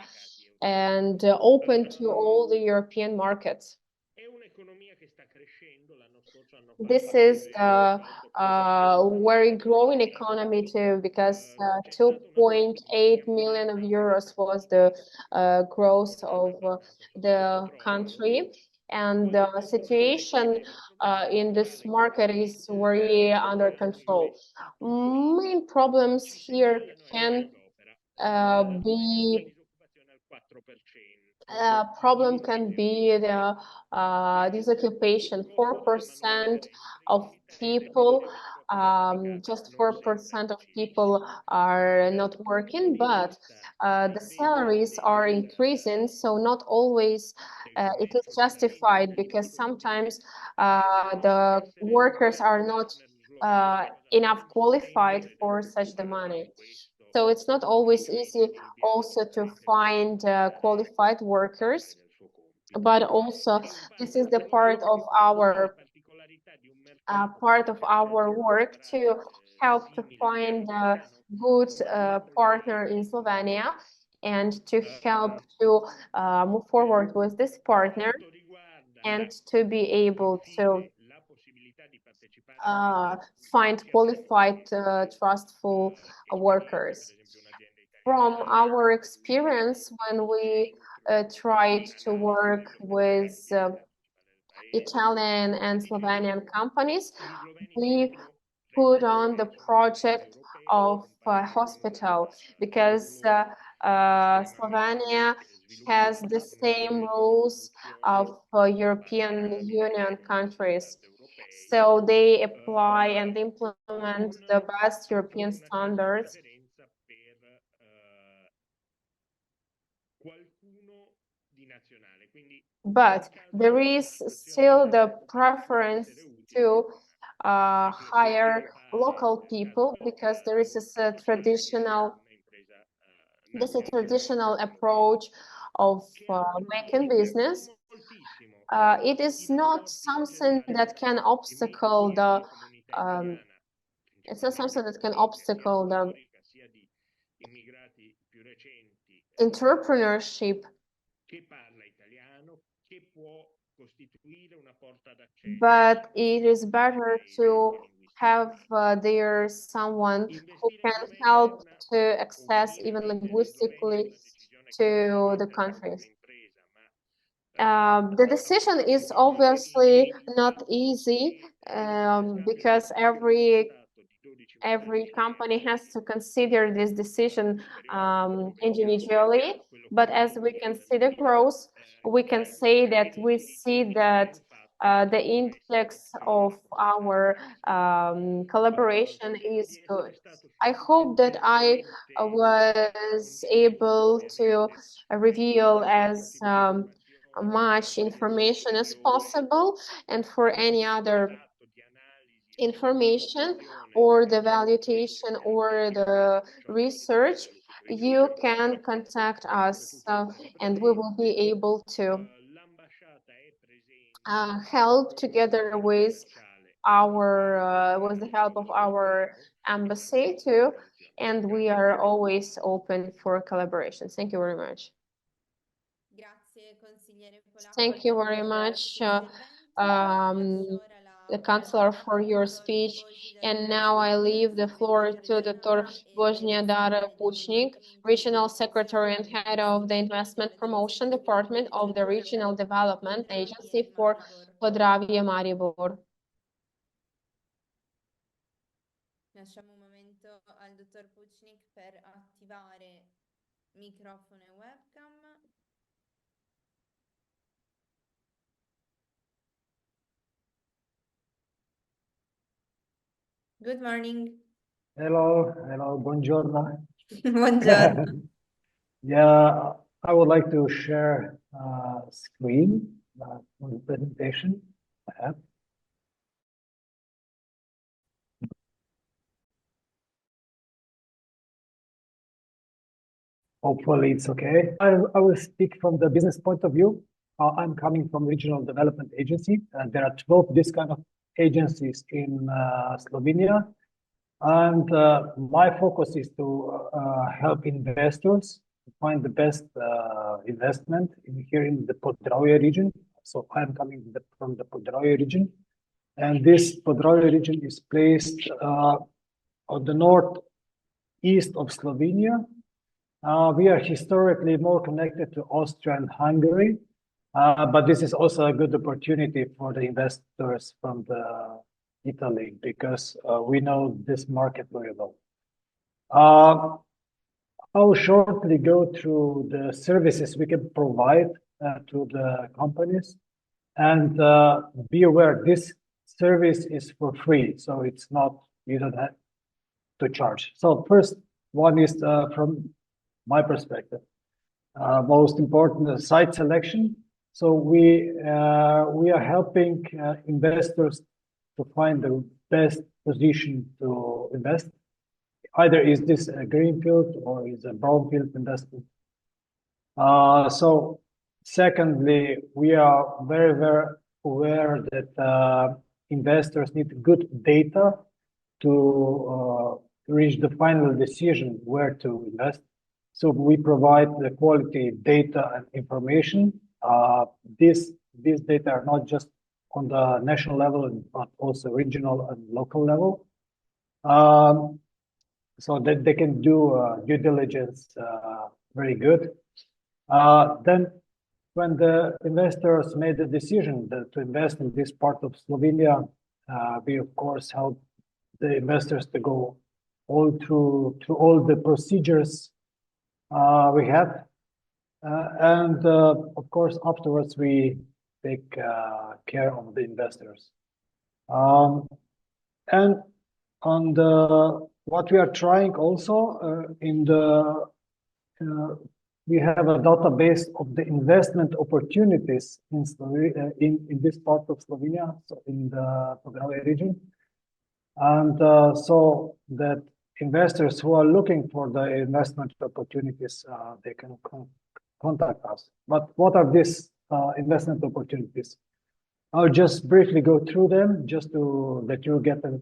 and open to all the European markets. This is a very growing economy too, because 2.8 million of euros was the growth of the country, and the situation in this market is very under control. Main problems here can be the disoccupation. 4% of people, just 4% of people are not working, but the salaries are increasing, so not always it is justified, because sometimes the workers are not enough qualified for such the money. So it's not always easy also to find qualified workers, but also this is the part of our work to help to find a good partner in Slovenia, and to help to move forward with this partner, and to be able to find qualified, trustful workers. From our experience, when we tried to work with Italian and Slovenian companies, we put on the project of hospital, because Slovenia has the same rules of European Union countries. So they apply and implement the best European standards. But there is still the preference to hire local people, because there is a traditional approach of making business. It is not something that can obstacle the entrepreneurship, but it is better to have there someone who can help to access even linguistically to the countries. The decision is obviously not easy, because every company has to consider this decision individually. But as we can see the growth, we can say that we see that the index of our collaboration is good. I hope that I was able to reveal as much information as possible, and for any other information or the evaluation or the research, you can contact us, and we will be able to help together with the help of our embassy too, and we are always open for collaboration. Thank you very much. Thank you very much, the Chancellor, for your speech. And now I leave the floor to Dr. Božidar Pučnik, Regional Secretary and Head of the Investment Promotion Department of the Regional Development Agency for Podravje Maribor. Lasciamo un momento al dottor Pučnik per attivare microfono e webcam. Good morning. Hello, buongiorno. Buongiorno. Yeah, I would like to share screen on the presentation I have. Hopefully it's okay. I will speak from the business point of view. I'm coming from Regional Development Agency, and there are 12 this kind of agencies in Slovenia. And my focus is to help investors find the best investment here in the Podravje region. So I'm coming from the Podravje region. And this Podravje region is placed on the northeast of Slovenia. We are historically more connected to Austria and Hungary, but this is also a good opportunity for the investors from Italy, because we know this market very well. I'll shortly go through the services we can provide to the companies, and be aware this service is for free, so it's not, you don't have to charge. So first one is from my perspective, most important, site selection. So we are helping investors to find the best position to invest. Either is this a greenfield or is a brownfield investment. So secondly, we are very, very aware that investors need good data to reach the final decision where to invest. So we provide the quality data and information. These data are not just on the national level, but also regional and local level. So that they can do due diligence very good. Then when the investors made the decision to invest in this part of Slovenia, we of course help the investors to go all through all the procedures we have. And of course, afterwards, we take care of the investors. And on what we are trying also we have a database of the investment opportunities in Slovenia, in this part of Slovenia, so in the Podravje region. And so that investors who are looking for the investment opportunities, they can contact us. But what are these investment opportunities? I'll just briefly go through them just to let you get an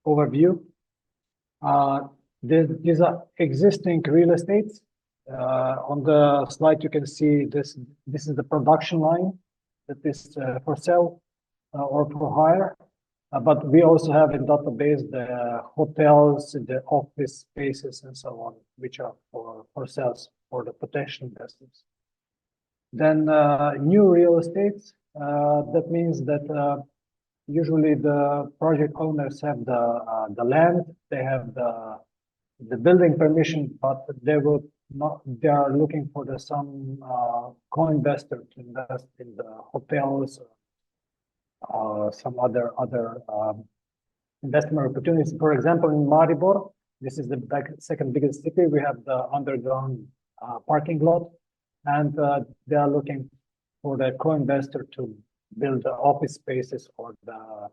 overview. These are existing real estates. On the slide, you can see this is the production line that is for sale or for hire. But we also have in database the hotels, the office spaces, and so on, which are for sales for the potential investors. Then new real estates. That means that usually the project owners have the land, they have the building permission, but they will not. They are looking for some co-investor to invest in the hotels. Some other investment opportunities. For example, in Maribor, this is the second biggest city. We have the underground parking lot, and they are looking for the co-investor to build the office spaces or the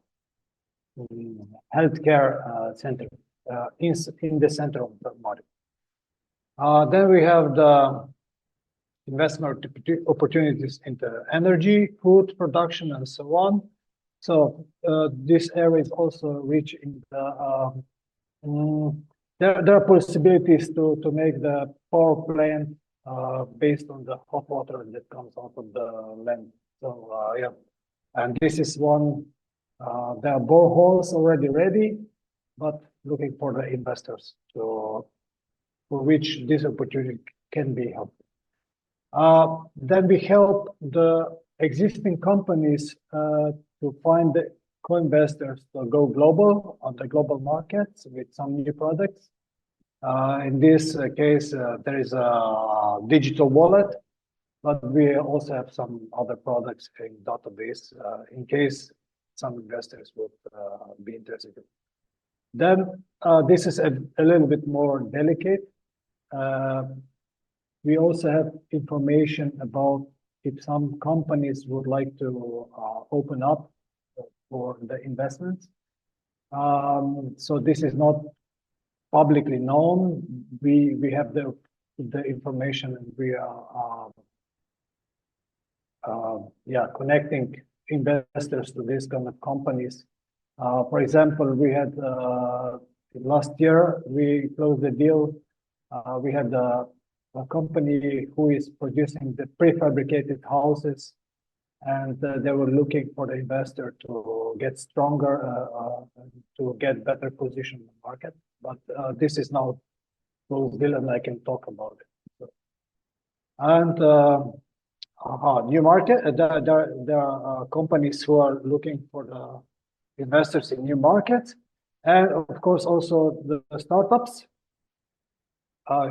healthcare center in the center of the Maribor. Then we have the investment opportunities into energy, food production, and so on. So this area is also rich in the. There are possibilities to make the power plant based on the hot water that comes out of the land. So yeah, and this is one There are boreholes already ready, but looking for the investors for which this opportunity can be helpful. Then we help the existing companies to find the co-investors to go global on the global markets with some new products. In this case, there is a digital wallet, but we also have some other products in database in case some investors would be interested. Then this is a little bit more delicate. We also have information about if some companies would like to open up for the investments. So this is not publicly known. We have the information, and we are connecting investors to these kind of companies. For example, we had last year we closed the deal. We had a company who is producing the prefabricated houses, and they were looking for the investor to get stronger, to get better position in the market. But this is now closed deal, and I can talk about it. And new market. There are companies who are looking for the investors in new markets, and of course also the startups.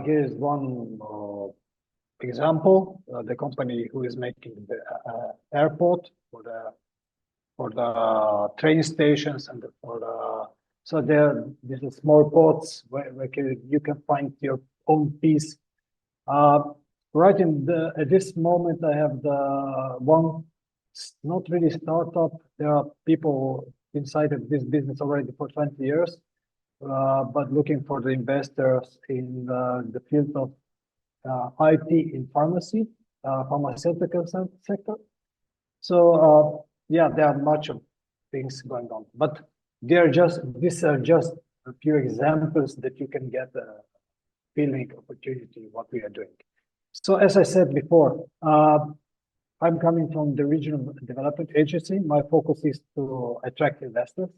Here is one example: the company who is making the airport for the train stations and so these are small pots where you can find your own piece. Right at this moment, I have the one, not really startup. There are people inside of this business already for 20 years, but looking for the investors in the field of IT in pharmacy, pharmaceutical sector. So yeah, there are much of things going on, but these are just a few examples that you can get a feeling opportunity what we are doing. So as I said before, I'm coming from the Regional Development Agency. My focus is to attract investors,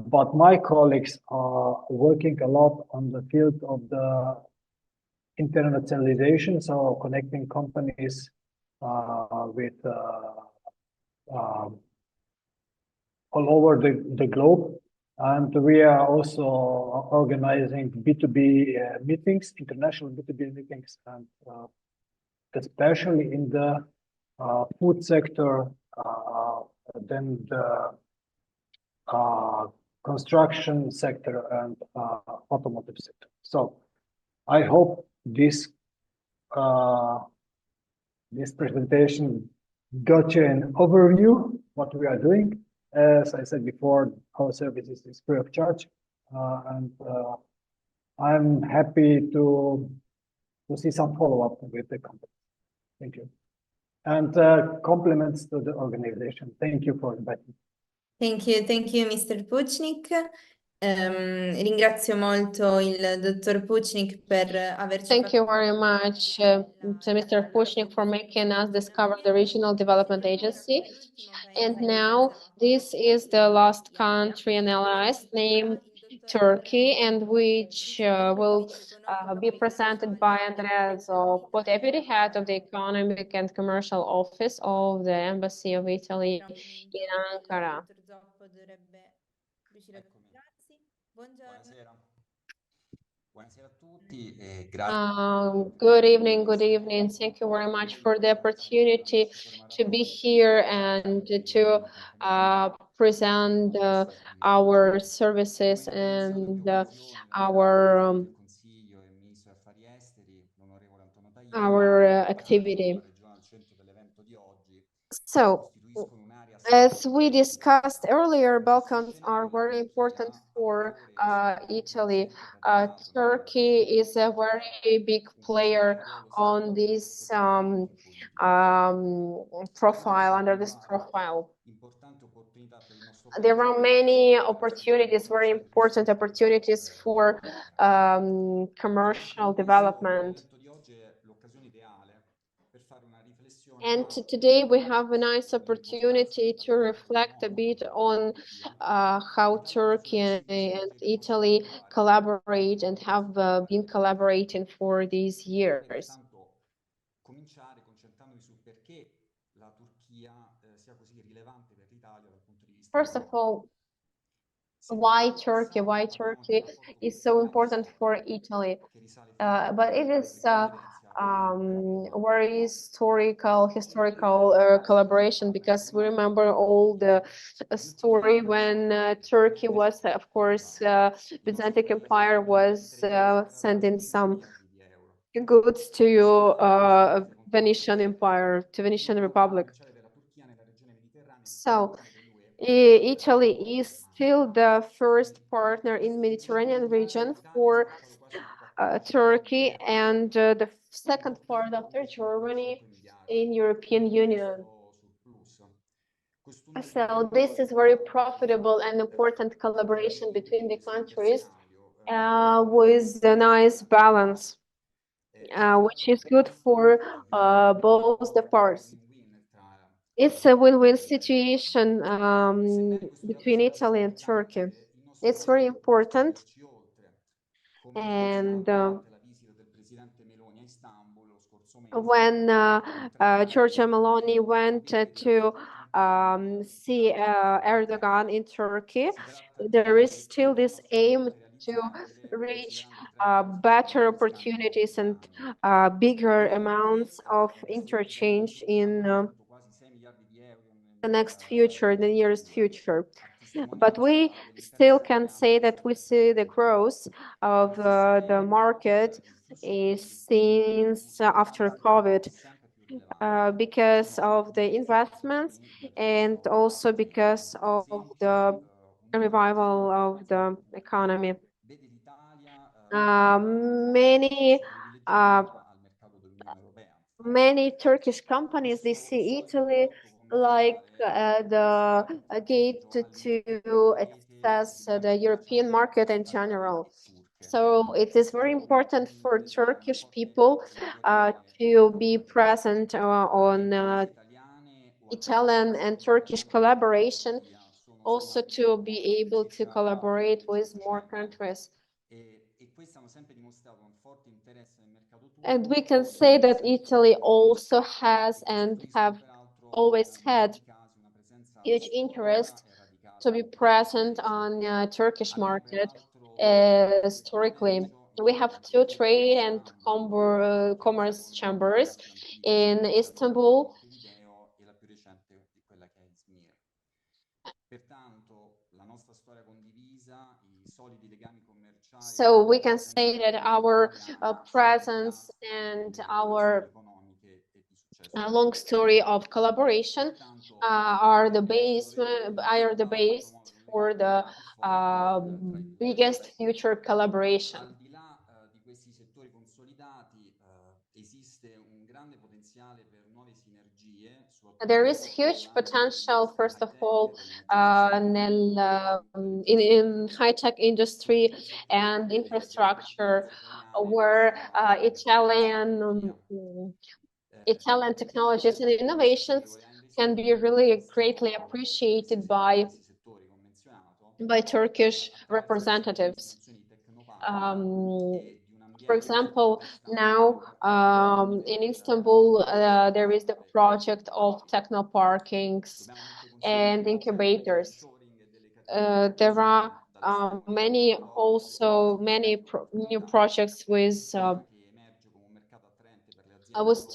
but my colleagues are working a lot on the field of the internationalization, so connecting companies with all over the globe. And we are also organizing B2B meetings, international B2B meetings, and especially in the food sector, then the construction sector and automotive sector. So I hope this presentation got you an overview what we are doing. As I said before, our services is free of charge, and I'm happy to see some follow-up with the company. Thank you. And compliments to the organization. Thank you for inviting me. Thank you, Mr. Pucnik. Ringrazio molto il dottor Pucnik per averci Thank you very much to Mr. Pucnik for making us discover the Regional Development Agency. And now this is the last country analyzed, named Turkey, and which will be presented by Andrea Zoppo, Deputy Head of the Economic and Commercial Office of the Embassy of Italy in Ankara. Good evening. Thank you very much for the opportunity to be here and to present our services and our activity. So, as we discussed earlier, Balkans are very important for Italy. Turkey is a very big player on this profile, under this profile. There are many opportunities, very important opportunities for commercial development. And today we have a nice opportunity to reflect a bit on how Turkey and Italy collaborate and have been collaborating for these years. Cominciare concentrandomi sul perché la Turchia sia così rilevante per l'Italia dal punto di vista First of all, why Turkey? Why Turkey is so important for Italy? But it is very historical collaboration, because we remember all the story when Turkey was, of course, Byzantine Empire was sending some goods to Venetian Empire, to Venetian Republic. So Italy is still the first partner in Mediterranean region for Turkey, and the second part after Germany in European Union. So this is very profitable and important collaboration between the countries with a nice balance, which is good for both the parts. It's a win-win situation between Italy and Turkey. It's very important. And when Giorgia Meloni went to see Erdogan in Turkey, there is still this aim to reach better opportunities and bigger amounts of interchange in the next future, the nearest future. But we still can say that we see the growth of the market since after COVID, because of the investments and also because of the revival of the economy. Many Turkish companies, they see Italy like the gate to access the European market in general. So it is very important for Turkish people to be present on Italian and Turkish collaboration, also to be able to collaborate with more countries. And we can say that Italy also has and have always had huge interest to be present on Turkish market historically. We have 2 trade and commerce chambers in Istanbul. So we can say that our presence and our long story of collaboration are the base for the biggest future collaboration. There is huge potential, first of all, in high-tech industry and infrastructure, where Italian technologies and innovations can be really greatly appreciated by Turkish representatives. For example, now in Istanbul, there is the project of technoparkings and incubators. There are many new projects with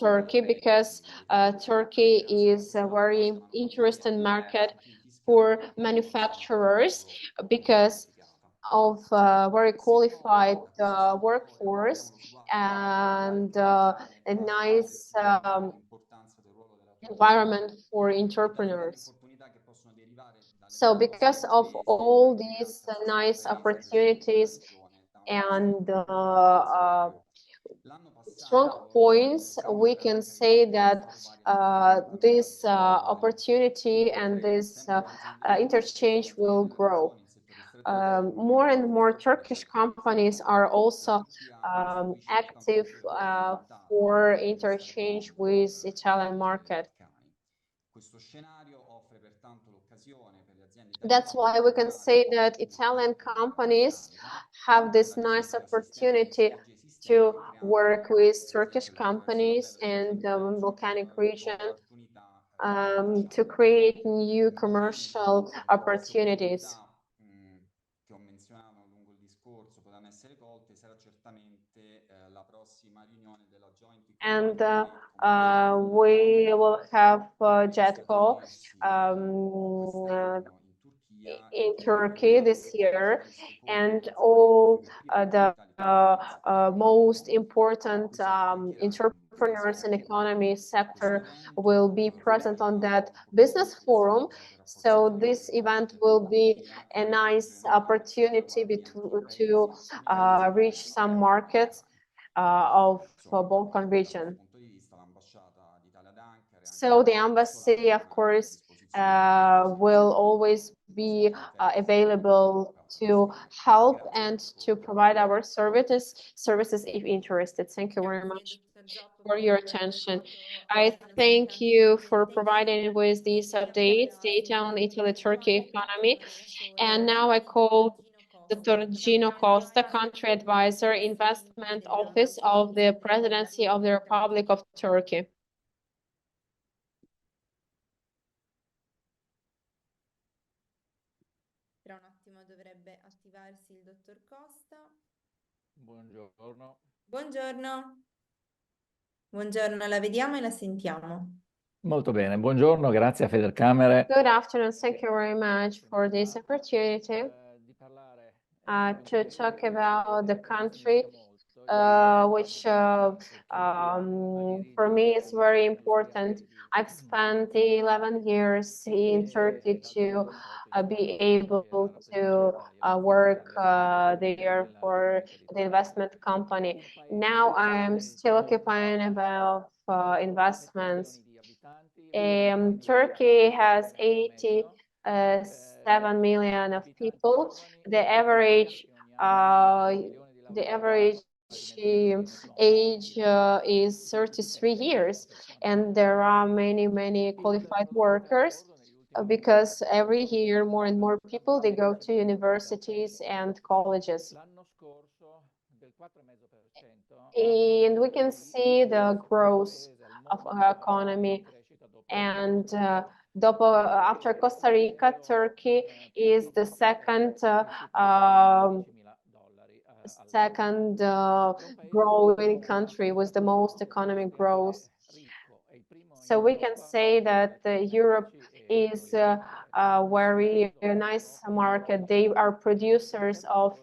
Turkey, because Turkey is a very interesting market for manufacturers because of very qualified workforce and a nice environment for entrepreneurs. So because of all these nice opportunities and strong points, we can say that this opportunity and this interchange will grow. more and more Turkish companies are also active for interchange with Italian market. That's why we can say that Italian companies have this nice opportunity to work with Turkish companies and the Balkanic region to create new commercial opportunities. And we will have JETCO in Turkey this year, and all the most important entrepreneurs in economy sector will be present on that business forum. So this event will be a nice opportunity to reach some markets of Balkan region. So the embassy, of course, will always be available to help and to provide our services if interested. Thank you very much for your attention. I thank you for providing with these updates, data on Italy-Turkey economy. And now I call Dr. Gino Costa, Country Advisor, Investment Office of the Presidency of the Republic of Turkey. Tra un attimo dovrebbe attivarsi il dottor Costa. Buongiorno. Buongiorno. Buongiorno, la vediamo e la sentiamo. Molto bene, buongiorno, grazie a FederCamere. Good afternoon, thank you very much for this opportunity to talk about the country, which for me is very important. I've spent 11 years in Turkey to be able to work there for the investment company. Now I'm still occupying about investments. Turkey has 87 million of people. The average age is 33 years, and there are many qualified workers because every year more and more people they go to universities and colleges. And we can see the growth of our economy. And after Costa Rica, Turkey is the second growing country with the most economic growth. So we can say that Europe is a very nice market. They are producers of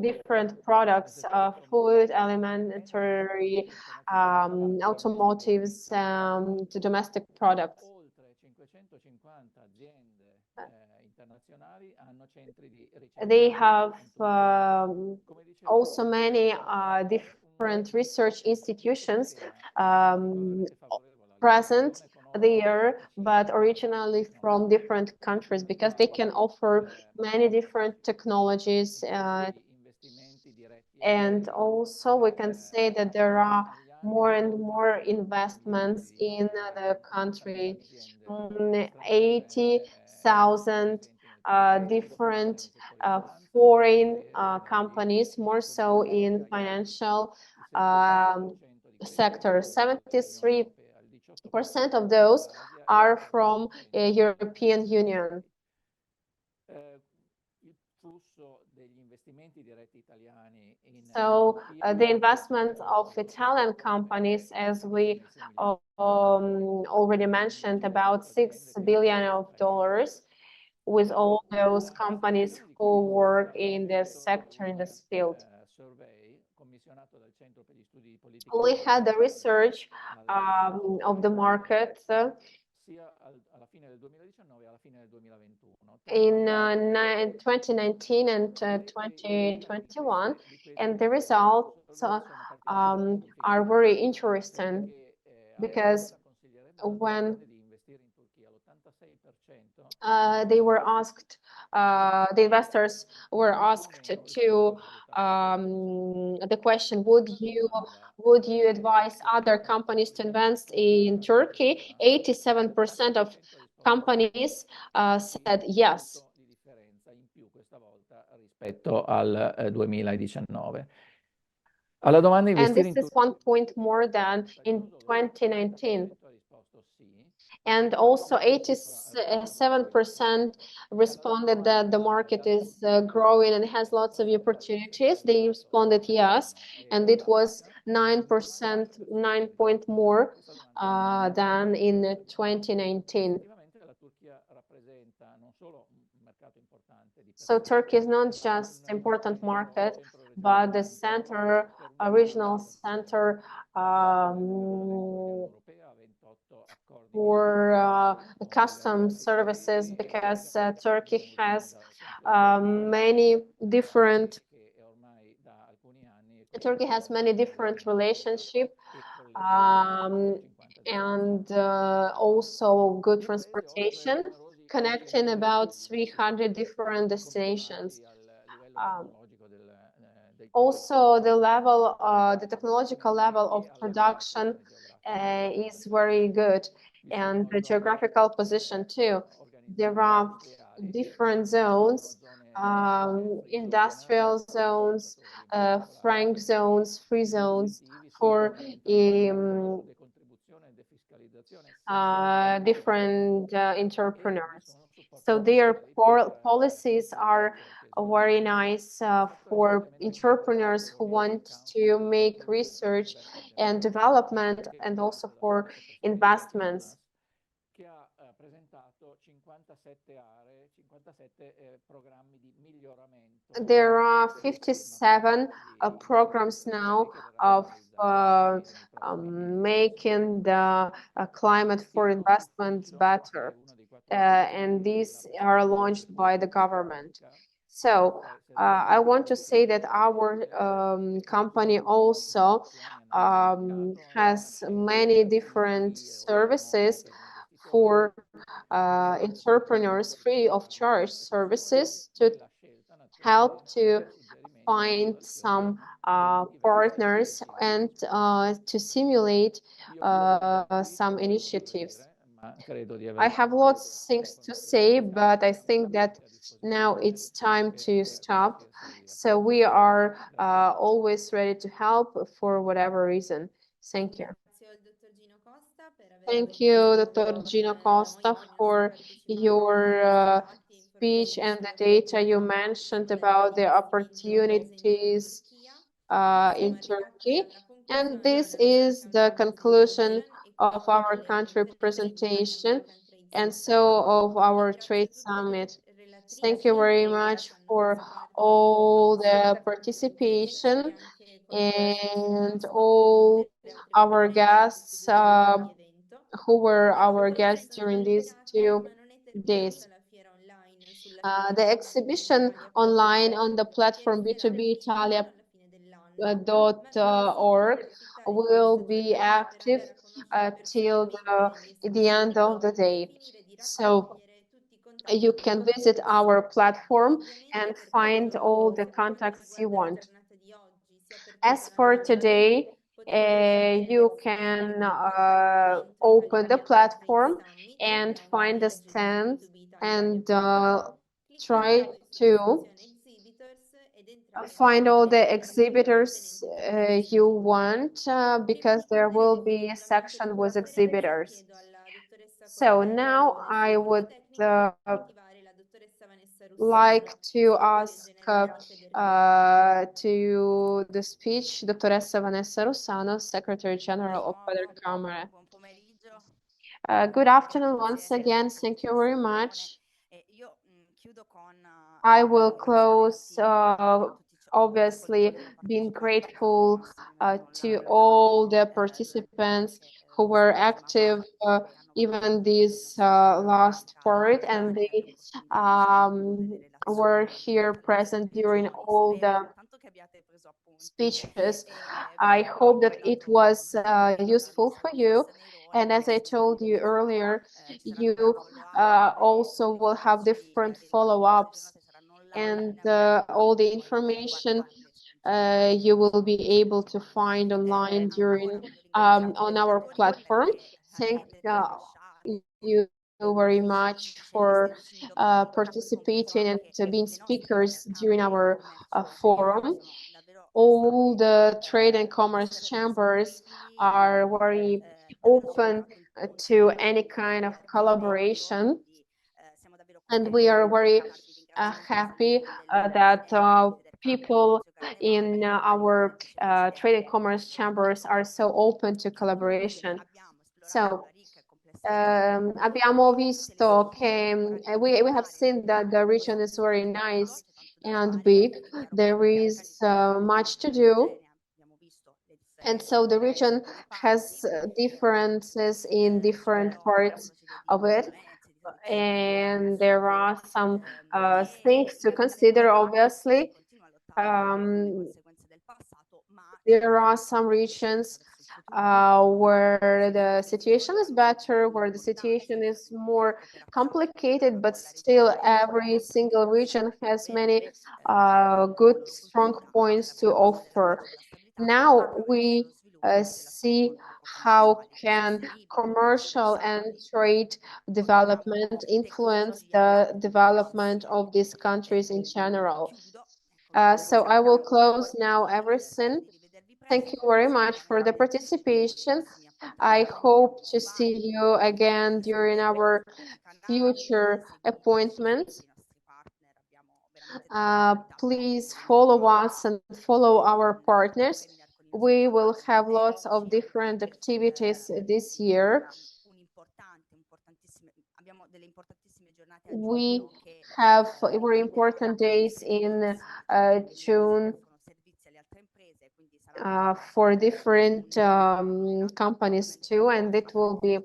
different products, food, alimentary, automotives, to domestic products. They have also many different research institutions present there, but originally from different countries, because they can offer many different technologies. And also we can say that there are more and more investments in the country. 80,000 different foreign companies, more so in financial sector. 73% of those are from European Union. So the investment of Italian companies, as we already mentioned, about $6 billion, with all those companies who work in this sector, in this field. We had the research of the market in 2019 and 2021, and the results are very interesting, because when they were asked, the investors were asked to the question, would you advise other companies to invest in Turkey? 87% of companies said yes. Rispetto al 2019. Alla domanda And investire this is 1 point more than in 2019. And also 87% responded that the market is growing and has lots of opportunities. They responded yes, and it was 9%, 9 point more than in 2019. So Turkey is not just important market, but the center, regional center for customs services, because Turkey has many different relationships and also good transportation, connecting about 300 different destinations. Also, the technological level of production is very good, and the geographical position too. There are different zones, industrial zones, frank zones, free zones for different entrepreneurs. So their policies are very nice for entrepreneurs who want to make research and development, and also for investments. There are 57 programs now of making the climate for investment better, and these are launched by the government. So I want to say that our company also has many different services for entrepreneurs, free of charge services to help to find some partners and to simulate some initiatives. I have lots of things to say, but I think that now it's time to stop. So we are always ready to help for whatever reason. Thank you. Thank you, Dr. Gino Costa, for your speech and the data you mentioned about the opportunities in Turkey. And this is the conclusion of our country presentation, and so of our trade summit. Thank you very much for all the participation and all our guests who were our guests during these 2 days. The exhibition online on the platform b2bitalia.org will be active till the end of the day. So you can visit our platform and find all the contacts you want. As for today, you can open the platform and find the stand and try to find all the exhibitors you want, because there will be a section with exhibitors. So now I would like to ask to the speech Dottoressa Vanessa Russano, Secretary General of FederCamere. Good afternoon once again. Thank you very much. I will close obviously being grateful to all the participants who were active even this last part, and they were here present during all the speeches. I hope that it was useful for you. And as I told you earlier, you also will have different follow-ups, and all the information you will be able to find online during on our platform. Thank you very much for participating and being speakers during our forum. All the trade and commerce chambers are very open to any kind of collaboration, and we are very happy that people in our trade and commerce chambers are so open to collaboration. So abbiamo visto che we have seen that the region is very nice and big. There is much to do, and so the region has differences in different parts of it, and there are some things to consider, obviously. There are some regions where the situation is better, where the situation is more complicated, but still every single region has many good, strong points to offer. Now we see how can commercial and trade development influence the development of these countries in general. So I will close now everything. Thank you very much for the participation. I hope to see you again during our future appointments. Please follow us and follow our partners. We will have lots of different activities this year. We have very important days in June for different companies too, and it will be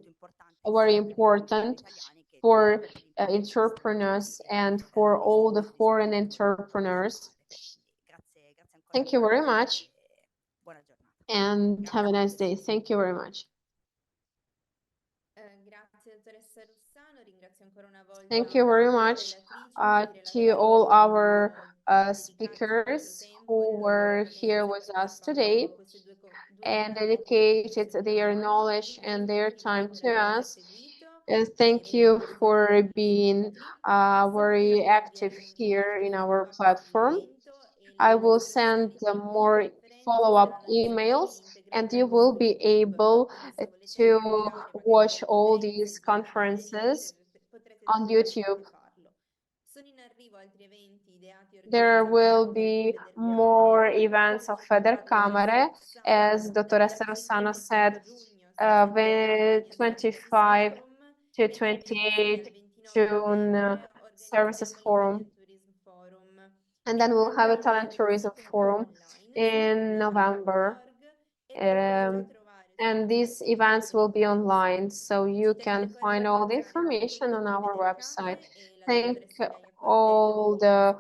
very important for entrepreneurs and for all the foreign entrepreneurs. Thank you very much, and have a nice day. Thank you very much. Thank you very much to all our speakers who were here with us today and dedicated their knowledge and their time to us. Thank you for being very active here in our platform. I will send more follow-up emails, and you will be able to watch all these conferences on YouTube. There will be more events of FederCamere, as Dottoressa Russano said, 25 to 28 June Services Forum. And then we'll have a Talent Tourism Forum in November. And these events will be online, so you can find all the information on our website. Thank all the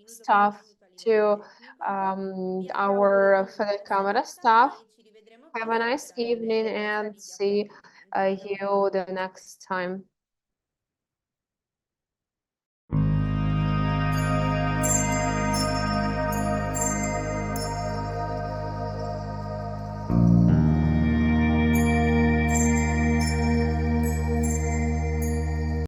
staff to our FederCamere staff. Have a nice evening and see you the next time.